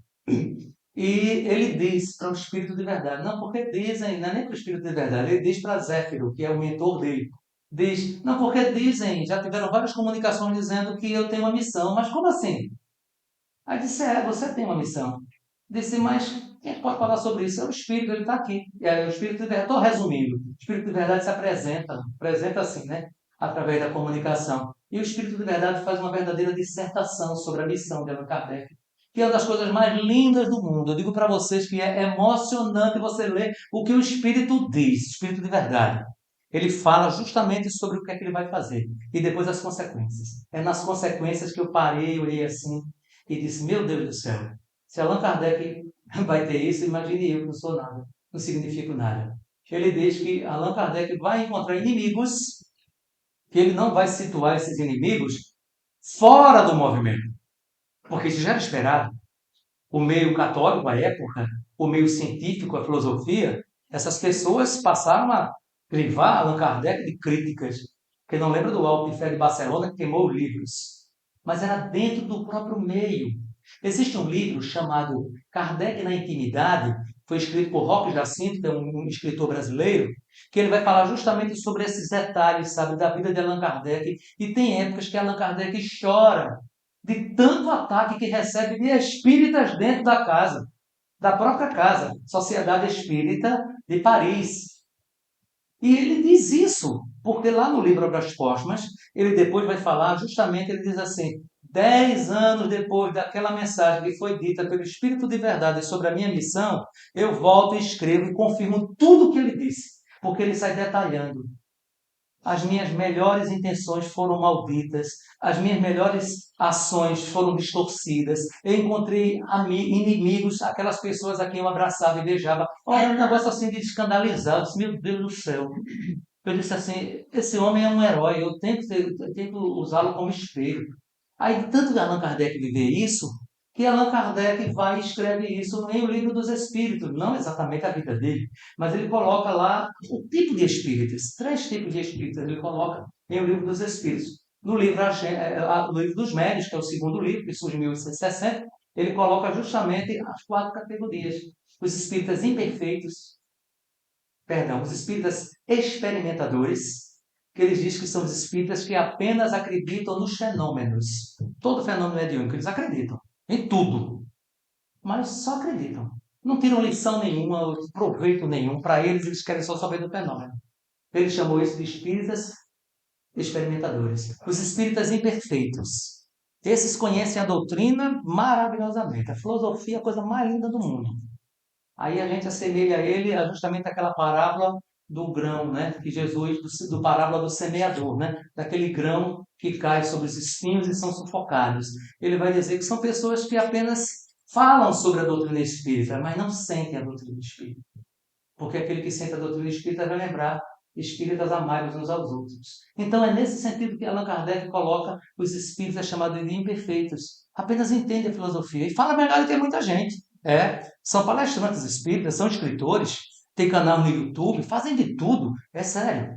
e ele diz para o Espírito de Verdade, não, porque dizem, não é nem para o Espírito de Verdade, ele diz para Zéfiro, que é o mentor dele, Diz, não, porque dizem, já tiveram várias comunicações dizendo que eu tenho uma missão, mas como assim? Aí disse, você tem uma missão. Disse, mas quem é que pode falar sobre isso? É o Espírito, ele está aqui. E aí o Espírito de verdade, estou resumindo, o Espírito de verdade se apresenta assim, né? Através da comunicação. E o Espírito de verdade faz uma verdadeira dissertação sobre a missão de Allan Kardec, que é uma das coisas mais lindas do mundo. Eu digo para vocês que é emocionante você ler o que o Espírito diz, o Espírito de verdade. Ele fala justamente sobre o que é que ele vai fazer. E depois as consequências. É nas consequências que eu parei, olhei assim e disse, meu Deus do céu, se Allan Kardec vai ter isso, imagine eu que não sou nada, não significo nada. Ele diz que Allan Kardec vai encontrar inimigos, que ele não vai situar esses inimigos fora do movimento. Porque isso já era esperado. O meio católico, à época, o meio científico, a filosofia, essas pessoas passaram a privar Allan Kardec de críticas. Quem não lembra do Alto de Fé de Barcelona, que queimou livros. Mas era dentro do próprio meio. Existe um livro chamado Kardec na Intimidade, foi escrito por Roque Jacinto, que é um escritor brasileiro, que ele vai falar justamente sobre esses detalhes, sabe, da vida de Allan Kardec. E tem épocas que Allan Kardec chora de tanto ataque que recebe de espíritas dentro da casa, da própria casa, Sociedade Espírita de Paris. E ele diz isso, porque lá no livro Obras Póstumas, ele depois vai falar justamente, ele diz assim, 10 anos depois daquela mensagem que foi dita pelo Espírito de Verdade sobre a minha missão, eu volto e escrevo e confirmo tudo o que ele disse, porque ele sai detalhando. As minhas melhores intenções foram malditas, as minhas melhores ações foram distorcidas. Eu encontrei inimigos, aquelas pessoas a quem eu abraçava e beijava. Olha, um negócio assim de escandalizar. Eu disse, meu Deus do céu. Eu disse assim, esse homem é um herói, eu tenho que usá-lo como espelho. Aí, tanto Allan Kardec viver isso, que Allan Kardec vai e escreve isso em O Livro dos Espíritos, não exatamente a vida dele, mas ele coloca lá o tipo de espíritos, 3 tipos de espíritos ele coloca em O Livro dos Espíritos. No livro dos Médios, que é o segundo livro, que surge em 1860, ele coloca justamente as 4 categorias. Os espíritas imperfeitos, os espíritas experimentadores, que eles dizem que são os espíritas que apenas acreditam nos fenômenos. Todo fenômeno mediúnico, eles acreditam em tudo, mas só acreditam. Não tiram lição nenhuma, proveito nenhum. Para eles, eles querem só saber do fenômeno. Ele chamou isso de espíritas experimentadores. Os espíritas imperfeitos. Esses conhecem a doutrina maravilhosamente. A filosofia é a coisa mais linda do mundo. Aí a gente assemelha a ele a justamente aquela parábola do grão, né? Que Jesus, do parábola do semeador, né? Daquele grão que cai sobre os espinhos e são sufocados. Ele vai dizer que são pessoas que apenas falam sobre a doutrina espírita, mas não sentem a doutrina espírita. Porque aquele que sente a doutrina espírita vai lembrar espíritas amai-vos uns aos outros. Então é nesse sentido que Allan Kardec coloca os espíritas chamados de imperfeitos. Apenas entende a filosofia e fala melhor do que muita gente. São palestrantes espíritas, são escritores, tem canal no YouTube, fazem de tudo, é sério.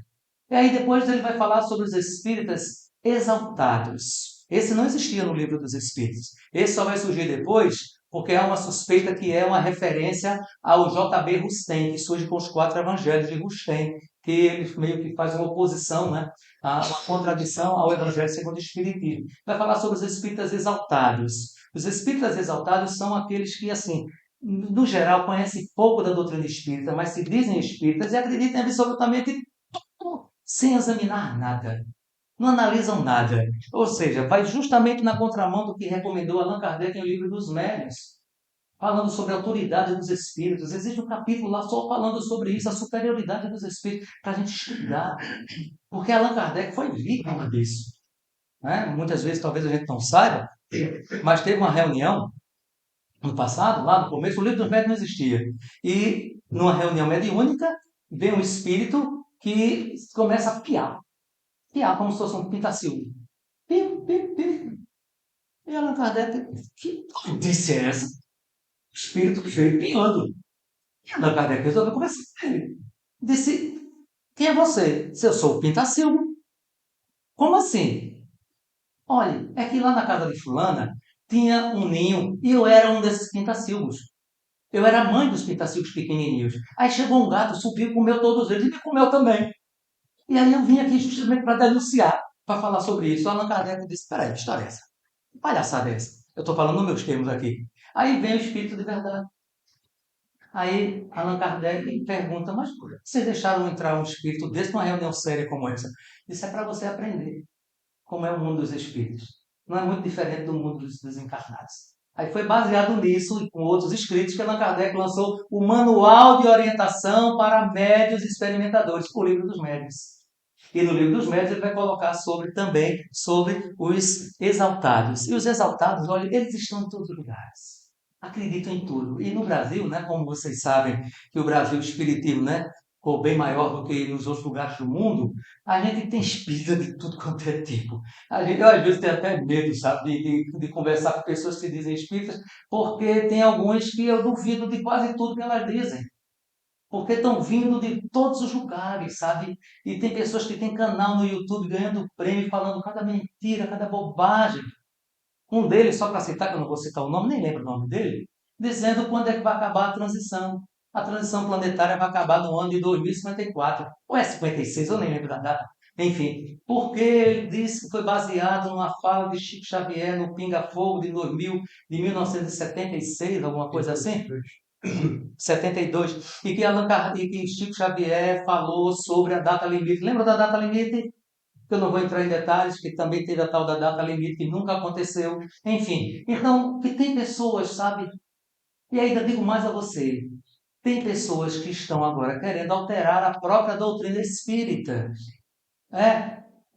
E aí depois ele vai falar sobre os espíritas exaltados. Esse não existia no Livro dos Espíritos. Esse só vai surgir depois, porque há uma suspeita que é uma referência ao J.B. Rustem, que surge com os 4 evangelhos de Rustem, que ele meio que faz uma oposição, né, uma contradição ao Evangelho segundo o Espiritismo. Vai falar sobre os espíritas exaltados. Os espíritas exaltados são aqueles que, assim, no geral, conhecem pouco da doutrina espírita, mas se dizem espíritas e acreditam absolutamente tudo, sem examinar nada. Não analisam nada. Ou seja, vai justamente na contramão do que recomendou Allan Kardec em O Livro dos Médios, falando sobre a autoridade dos espíritos. Existe um capítulo lá só falando sobre isso, a superioridade dos espíritos, para a gente estudar. Porque Allan Kardec foi vítima disso. Muitas vezes, talvez a gente não saiba, mas teve uma reunião no passado, lá no começo, o Livro dos Médios não existia. E numa reunião mediúnica, vem um espírito que começa a piar. Piar como se fosse um pintacilgo. Pim, pim, pim. E Allan Kardec, que disse é essa? O espírito que veio piando. E Allan Kardec resolveu conversar com ele. Disse, quem é você? Disse, eu sou o pintacilgo. Como assim? Olha, é que lá na casa de fulana tinha um ninho e eu era um desses pintacilgos. Eu era a mãe dos pintacilgos pequenininhos. Aí chegou um gato, subiu, comeu todos eles e me comeu também. E aí eu vim aqui justamente para denunciar, para falar sobre isso. O Allan Kardec disse, peraí, que história é essa? Que palhaçada é essa? Eu estou falando nos meus termos aqui. Aí vem o Espírito de verdade. Aí Allan Kardec pergunta, mas por que vocês deixaram entrar um espírito desse numa reunião séria como essa? Isso é para você aprender como é o mundo dos espíritos. Não é muito diferente do mundo dos desencarnados. Aí foi baseado nisso e com outros escritos que Allan Kardec lançou o Manual de Orientação para Médiuns e Experimentadores, o Livro dos Médiuns. E no Livro dos Médiuns ele vai colocar também sobre os exaltados. E os exaltados, olha, eles estão em todos os lugares. Acreditam em tudo. E no Brasil, né, como vocês sabem, que o Brasil, o espiritismo, né, ficou bem maior do que nos outros lugares do mundo, a gente tem espírita de tudo quanto é tipo. Eu, às vezes, tenho até medo, sabe, de conversar com pessoas que dizem espíritas, porque tem algumas que eu duvido de quase tudo que elas dizem. Porque estão vindo de todos os lugares, sabe? E tem pessoas que têm canal no YouTube ganhando prêmio, falando cada mentira, cada bobagem. Um deles, só para citar, que eu não vou citar o nome, nem lembro o nome dele, dizendo quando é que vai acabar a transição. A transição planetária vai acabar no ano de 2054. Ou é 56, eu nem lembro da data. Enfim, porque ele disse que foi baseado numa fala de Chico Xavier no Pinga Fogo de 1976, alguma coisa assim. 72, e que Chico Xavier falou sobre a data limite. Lembra da data limite? Eu não vou entrar em detalhes, que também teve a tal da data limite que nunca aconteceu. Enfim, então, que tem pessoas, sabe? E ainda digo mais a você, tem pessoas que estão agora querendo alterar a própria doutrina espírita.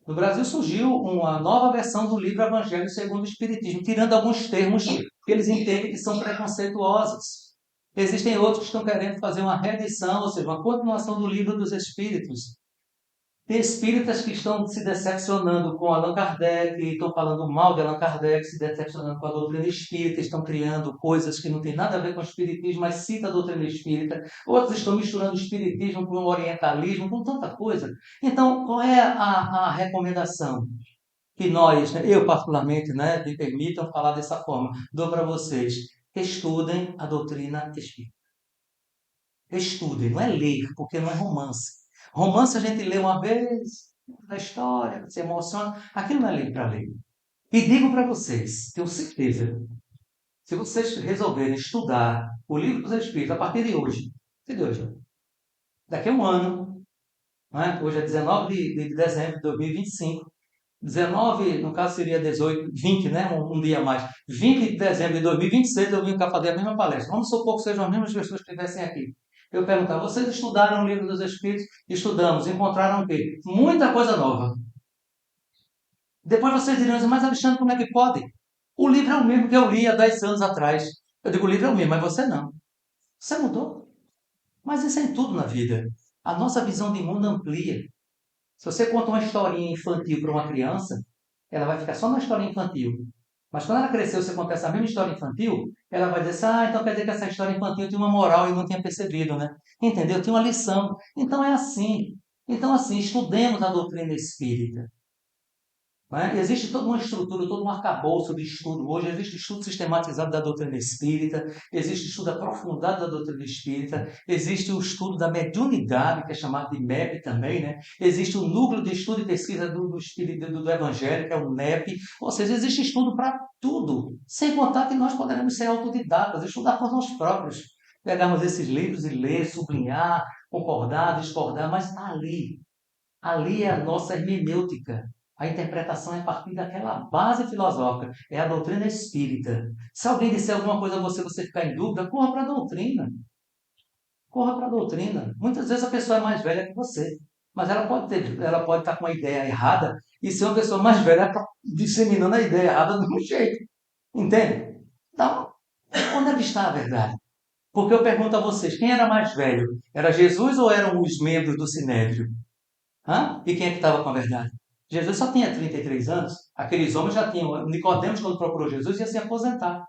No Brasil surgiu uma nova versão do livro Evangelho segundo o Espiritismo, tirando alguns termos que eles entendem que são preconceituosos. Existem outros que estão querendo fazer uma reedição, ou seja, uma continuação do livro dos Espíritos. Tem espíritas que estão se decepcionando com Allan Kardec, estão falando mal de Allan Kardec, se decepcionando com a doutrina espírita, estão criando coisas que não têm nada a ver com o espiritismo, mas cita a doutrina espírita. Outros estão misturando o espiritismo com o orientalismo, com tanta coisa. Então, qual é a recomendação que nós, eu particularmente, me permitam falar dessa forma, dou para vocês? Estudem a doutrina espírita. Estudem, não é ler, porque não é romance. Romance a gente lê uma vez, na história, se emociona. Aquilo não é ler para ler. E digo para vocês, tenho certeza, se vocês resolverem estudar o livro dos Espíritos a partir de hoje, daqui a um ano, hoje é 19 de dezembro de 2025, 19, no caso seria 18, 20, um dia a mais. 20 de dezembro de 2026 eu vim cá fazer a mesma palestra. Vamos supor que sejam as mesmas pessoas que estivessem aqui. Eu perguntar, vocês estudaram o livro dos Espíritos? Estudamos. Encontraram o quê? Muita coisa nova. Depois vocês diriam, mas Alexandre, como é que pode? O livro é o mesmo que eu li há 10 anos atrás. Eu digo, o livro é o mesmo, mas você não. Você mudou. Mas isso é em tudo na vida. A nossa visão de mundo amplia. Se você conta uma historinha infantil para uma criança, ela vai ficar só na historinha infantil. Mas quando ela cresceu, você conta essa mesma história infantil, ela vai dizer assim, então quer dizer que essa história infantil tinha uma moral e eu não tinha percebido, né? Entendeu? Tinha uma lição. Então é assim. Então, assim, estudemos a doutrina espírita. Existe toda uma estrutura, todo um arcabouço de estudo. Hoje existe estudo sistematizado da doutrina espírita, existe estudo aprofundado da doutrina espírita, existe o estudo da mediunidade, que é chamado de MEP também, né? Existe o Núcleo de Estudo e Pesquisa do Evangelho, que é o NEP. Ou seja, existe estudo para tudo. Sem contar que nós poderemos ser autodidatas, estudar por nós próprios. Pegarmos esses livros e ler, sublinhar, concordar, discordar, mas ali é a nossa hermenêutica. A interpretação é a partir daquela base filosófica, é a doutrina espírita. Se alguém disser alguma coisa a você ficar em dúvida, corra para a doutrina. Corra para a doutrina. Muitas vezes a pessoa é mais velha que você, mas ela pode estar com uma ideia errada e ser uma pessoa mais velha disseminando a ideia errada de um jeito. Entende? Então, onde é que está a verdade? Porque eu pergunto a vocês, quem era mais velho? Era Jesus ou eram os membros do Sinédrio? E quem é que estava com a verdade? Jesus só tinha 33 anos. Aqueles homens já tinham. Nicodemos, quando procurou Jesus, ia se aposentar.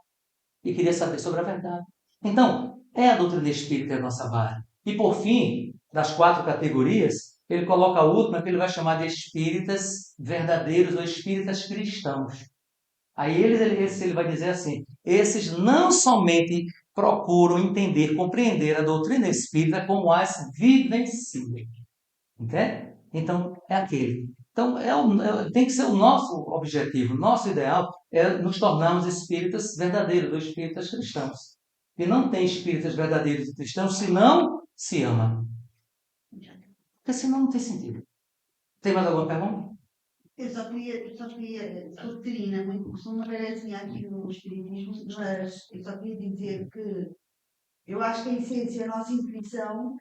E queria saber sobre a verdade. Então, é a doutrina espírita a nossa base. E por fim, das 4 categorias, ele coloca a última, que ele vai chamar de espíritas verdadeiros ou espíritas cristãos. Aí ele vai dizer assim, esses não somente procuram entender, compreender a doutrina espírita como as vivenciam. Entende? Então, é aquele. Então, tem que ser o nosso objetivo, o nosso ideal é nos tornarmos espíritas verdadeiros, ou espíritas cristãos. E não tem espíritas verdadeiros e cristãos se não se ama. Porque senão não tem sentido. Tem mais alguma pergunta? Doutrina, muito costumo aparece aqui no Espiritismo, mas eu só queria dizer que eu acho que a essência, a nossa intuição,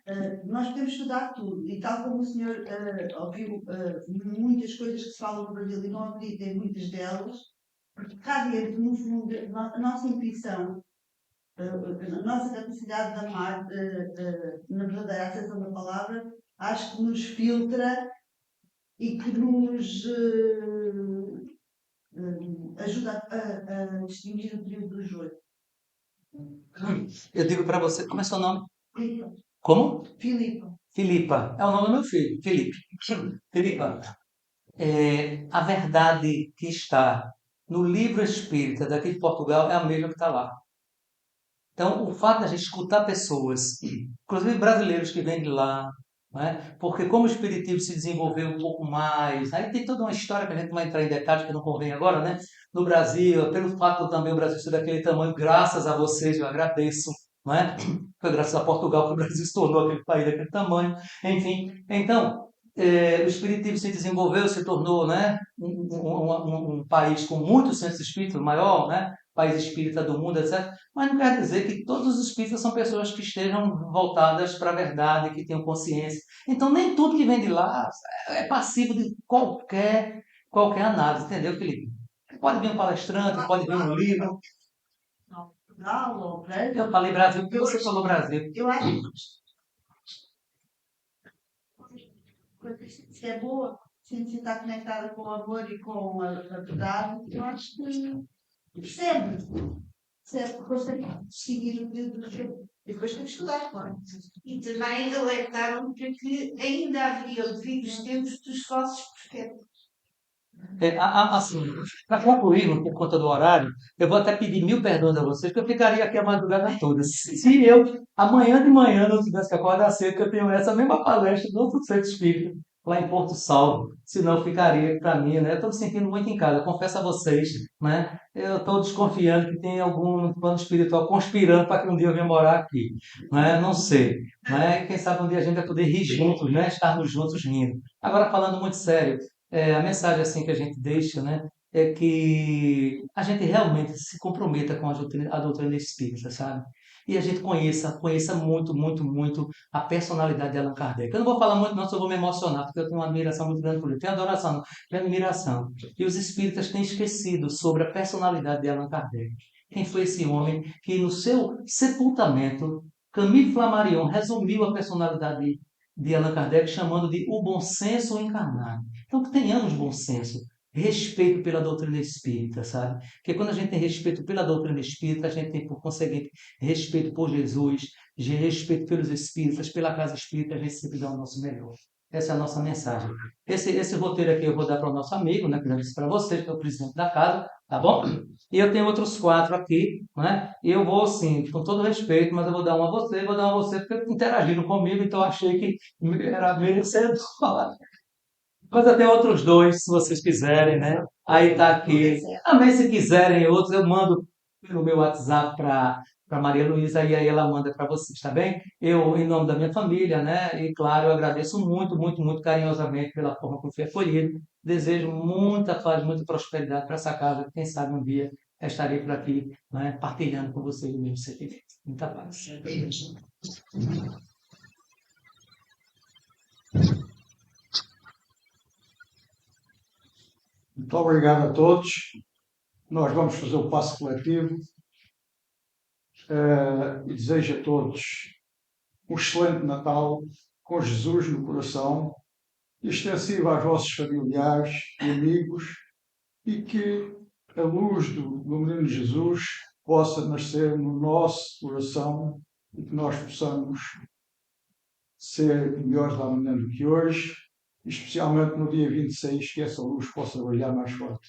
nós podemos estudar tudo, e tal como o senhor ouviu muitas coisas que se falam no Brasil e não acredita em muitas delas, porque cá dentro, no fundo, a nossa intuição, a nossa capacidade de amar, na verdadeira acessão da palavra, acho que nos filtra e que nos ajuda a distinguir o trigo do joio. Eu digo para você, como é seu nome? Filipa. Como? Filipa. Filipa. É o nome do meu filho, Felipe. Filipa. A verdade que está no livro espírita daqui de Portugal é a mesma que está lá. Então, o fato de a gente escutar pessoas, inclusive brasileiros que vêm de lá, não é? Porque como o espiritismo se desenvolveu um pouco mais, aí tem toda uma história que a gente não vai entrar em detalhes, que não convém agora, né? No Brasil, pelo fato também o Brasil ser daquele tamanho, graças a vocês, eu agradeço, não é? Foi graças a Portugal que o Brasil se tornou aquele país daquele tamanho, enfim. Então, o espiritismo se desenvolveu, se tornou, né, um país com muitos centros espíritas, maior, né, país espírita do mundo, etc. Mas não quer dizer que todos os espíritas são pessoas que estejam voltadas para a verdade, que tenham consciência. Então, nem tudo que vem de lá é passivo de qualquer análise, entendeu, Felipe? Pode vir um palestrante, pode vir um livro. Portugal, Brasil. Eu falei Brasil porque você falou Brasil. Eu acho que se é boa, se está conectada com o amor e com a verdade, eu acho que percebe, consegue distinguir o período do jogo. E depois tem que estudar, claro. E também alertaram para que ainda havia devidos tempos dos falsos profetas. Assim, para concluir, por conta do horário, eu vou até pedir 1000 perdões a vocês, porque eu ficaria aqui a madrugada toda. Se eu, amanhã de manhã, não tivesse que acordar cedo, que eu tenho essa mesma palestra do outro Centro Espírita, lá em Porto Salvo, senão ficaria para mim, né? Eu estou me sentindo muito em casa, confesso a vocês, né? Eu estou desconfiando que tem algum plano espiritual conspirando para que um dia eu venha morar aqui, né? Não sei, né? Quem sabe um dia a gente vai poder rir juntos, né? Estarmos juntos rindo. Agora, falando muito sério, a mensagem assim que a gente deixa, né, é que a gente realmente se comprometa com a doutrina espírita, sabe? E a gente conheça muito, muito, muito a personalidade de Allan Kardec. Eu não vou falar muito, não, só vou me emocionar, porque eu tenho uma admiração muito grande por ele. Tenho adoração, não, tenho admiração. E os espíritas têm esquecido sobre a personalidade de Allan Kardec. Quem foi esse homem que, no seu sepultamento, Camille Flammarion resumiu a personalidade de Allan Kardec chamando de o bom senso encarnado. Então, que tenhamos bom senso, respeito pela doutrina espírita, sabe? Porque quando a gente tem respeito pela doutrina espírita, a gente tem, por conseguinte, respeito por Jesus, respeito pelos espíritas, pela casa espírita, a gente sempre dá o nosso melhor. Essa é a nossa mensagem. Esse roteiro aqui eu vou dar para o nosso amigo, né, que eu já disse para vocês, que é o presidente da casa, tá bom? E eu tenho outros 4 aqui, né? E eu vou, sim, com todo respeito, mas eu vou dar um a você, vou dar um a você, porque interagiram comigo, então eu achei que era merecedor falar. Mas eu tenho outros 2, se vocês quiserem, né? Aí tá aqui. Também, se quiserem outros, eu mando pelo meu WhatsApp para Maria Luísa e aí ela manda para vocês, tá bem? Eu, em nome da minha família, né? E claro, eu agradeço muito, muito, muito carinhosamente pela forma como fui acolhido. Desejo muita paz, muita prosperidade para essa casa. Quem sabe um dia eu estarei por aqui, né? Partilhando com vocês o mesmo sentimento. Muita paz. Muito obrigado a todos. Nós vamos fazer o passo coletivo e desejo a todos um excelente Natal com Jesus no coração, extensivo aos vossos familiares e amigos, e que a luz do menino Jesus possa nascer no nosso coração e que nós possamos ser melhores amanhã do que hoje, especialmente no dia 26, que essa luz possa brilhar mais forte.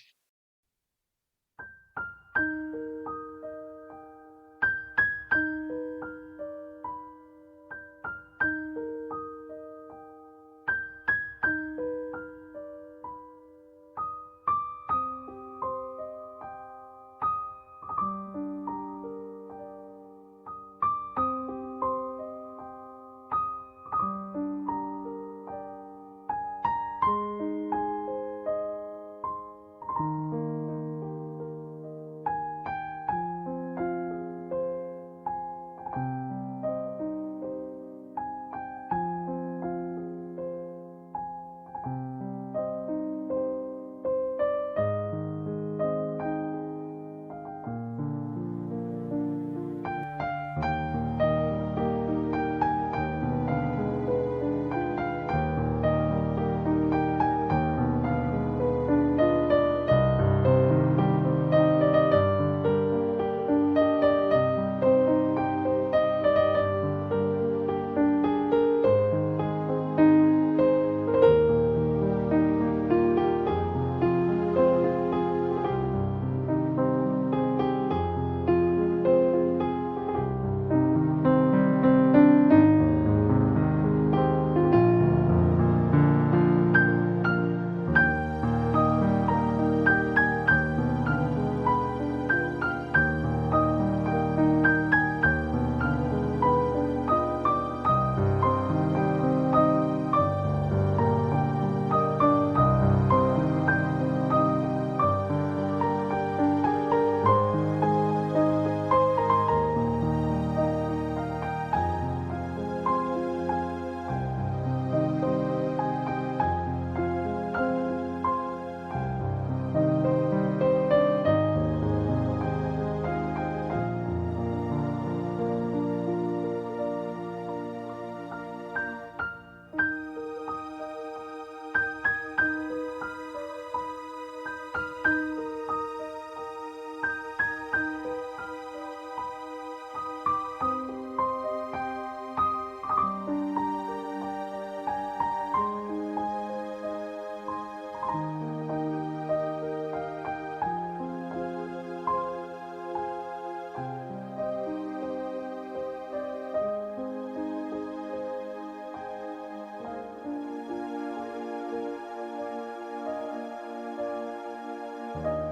Amém.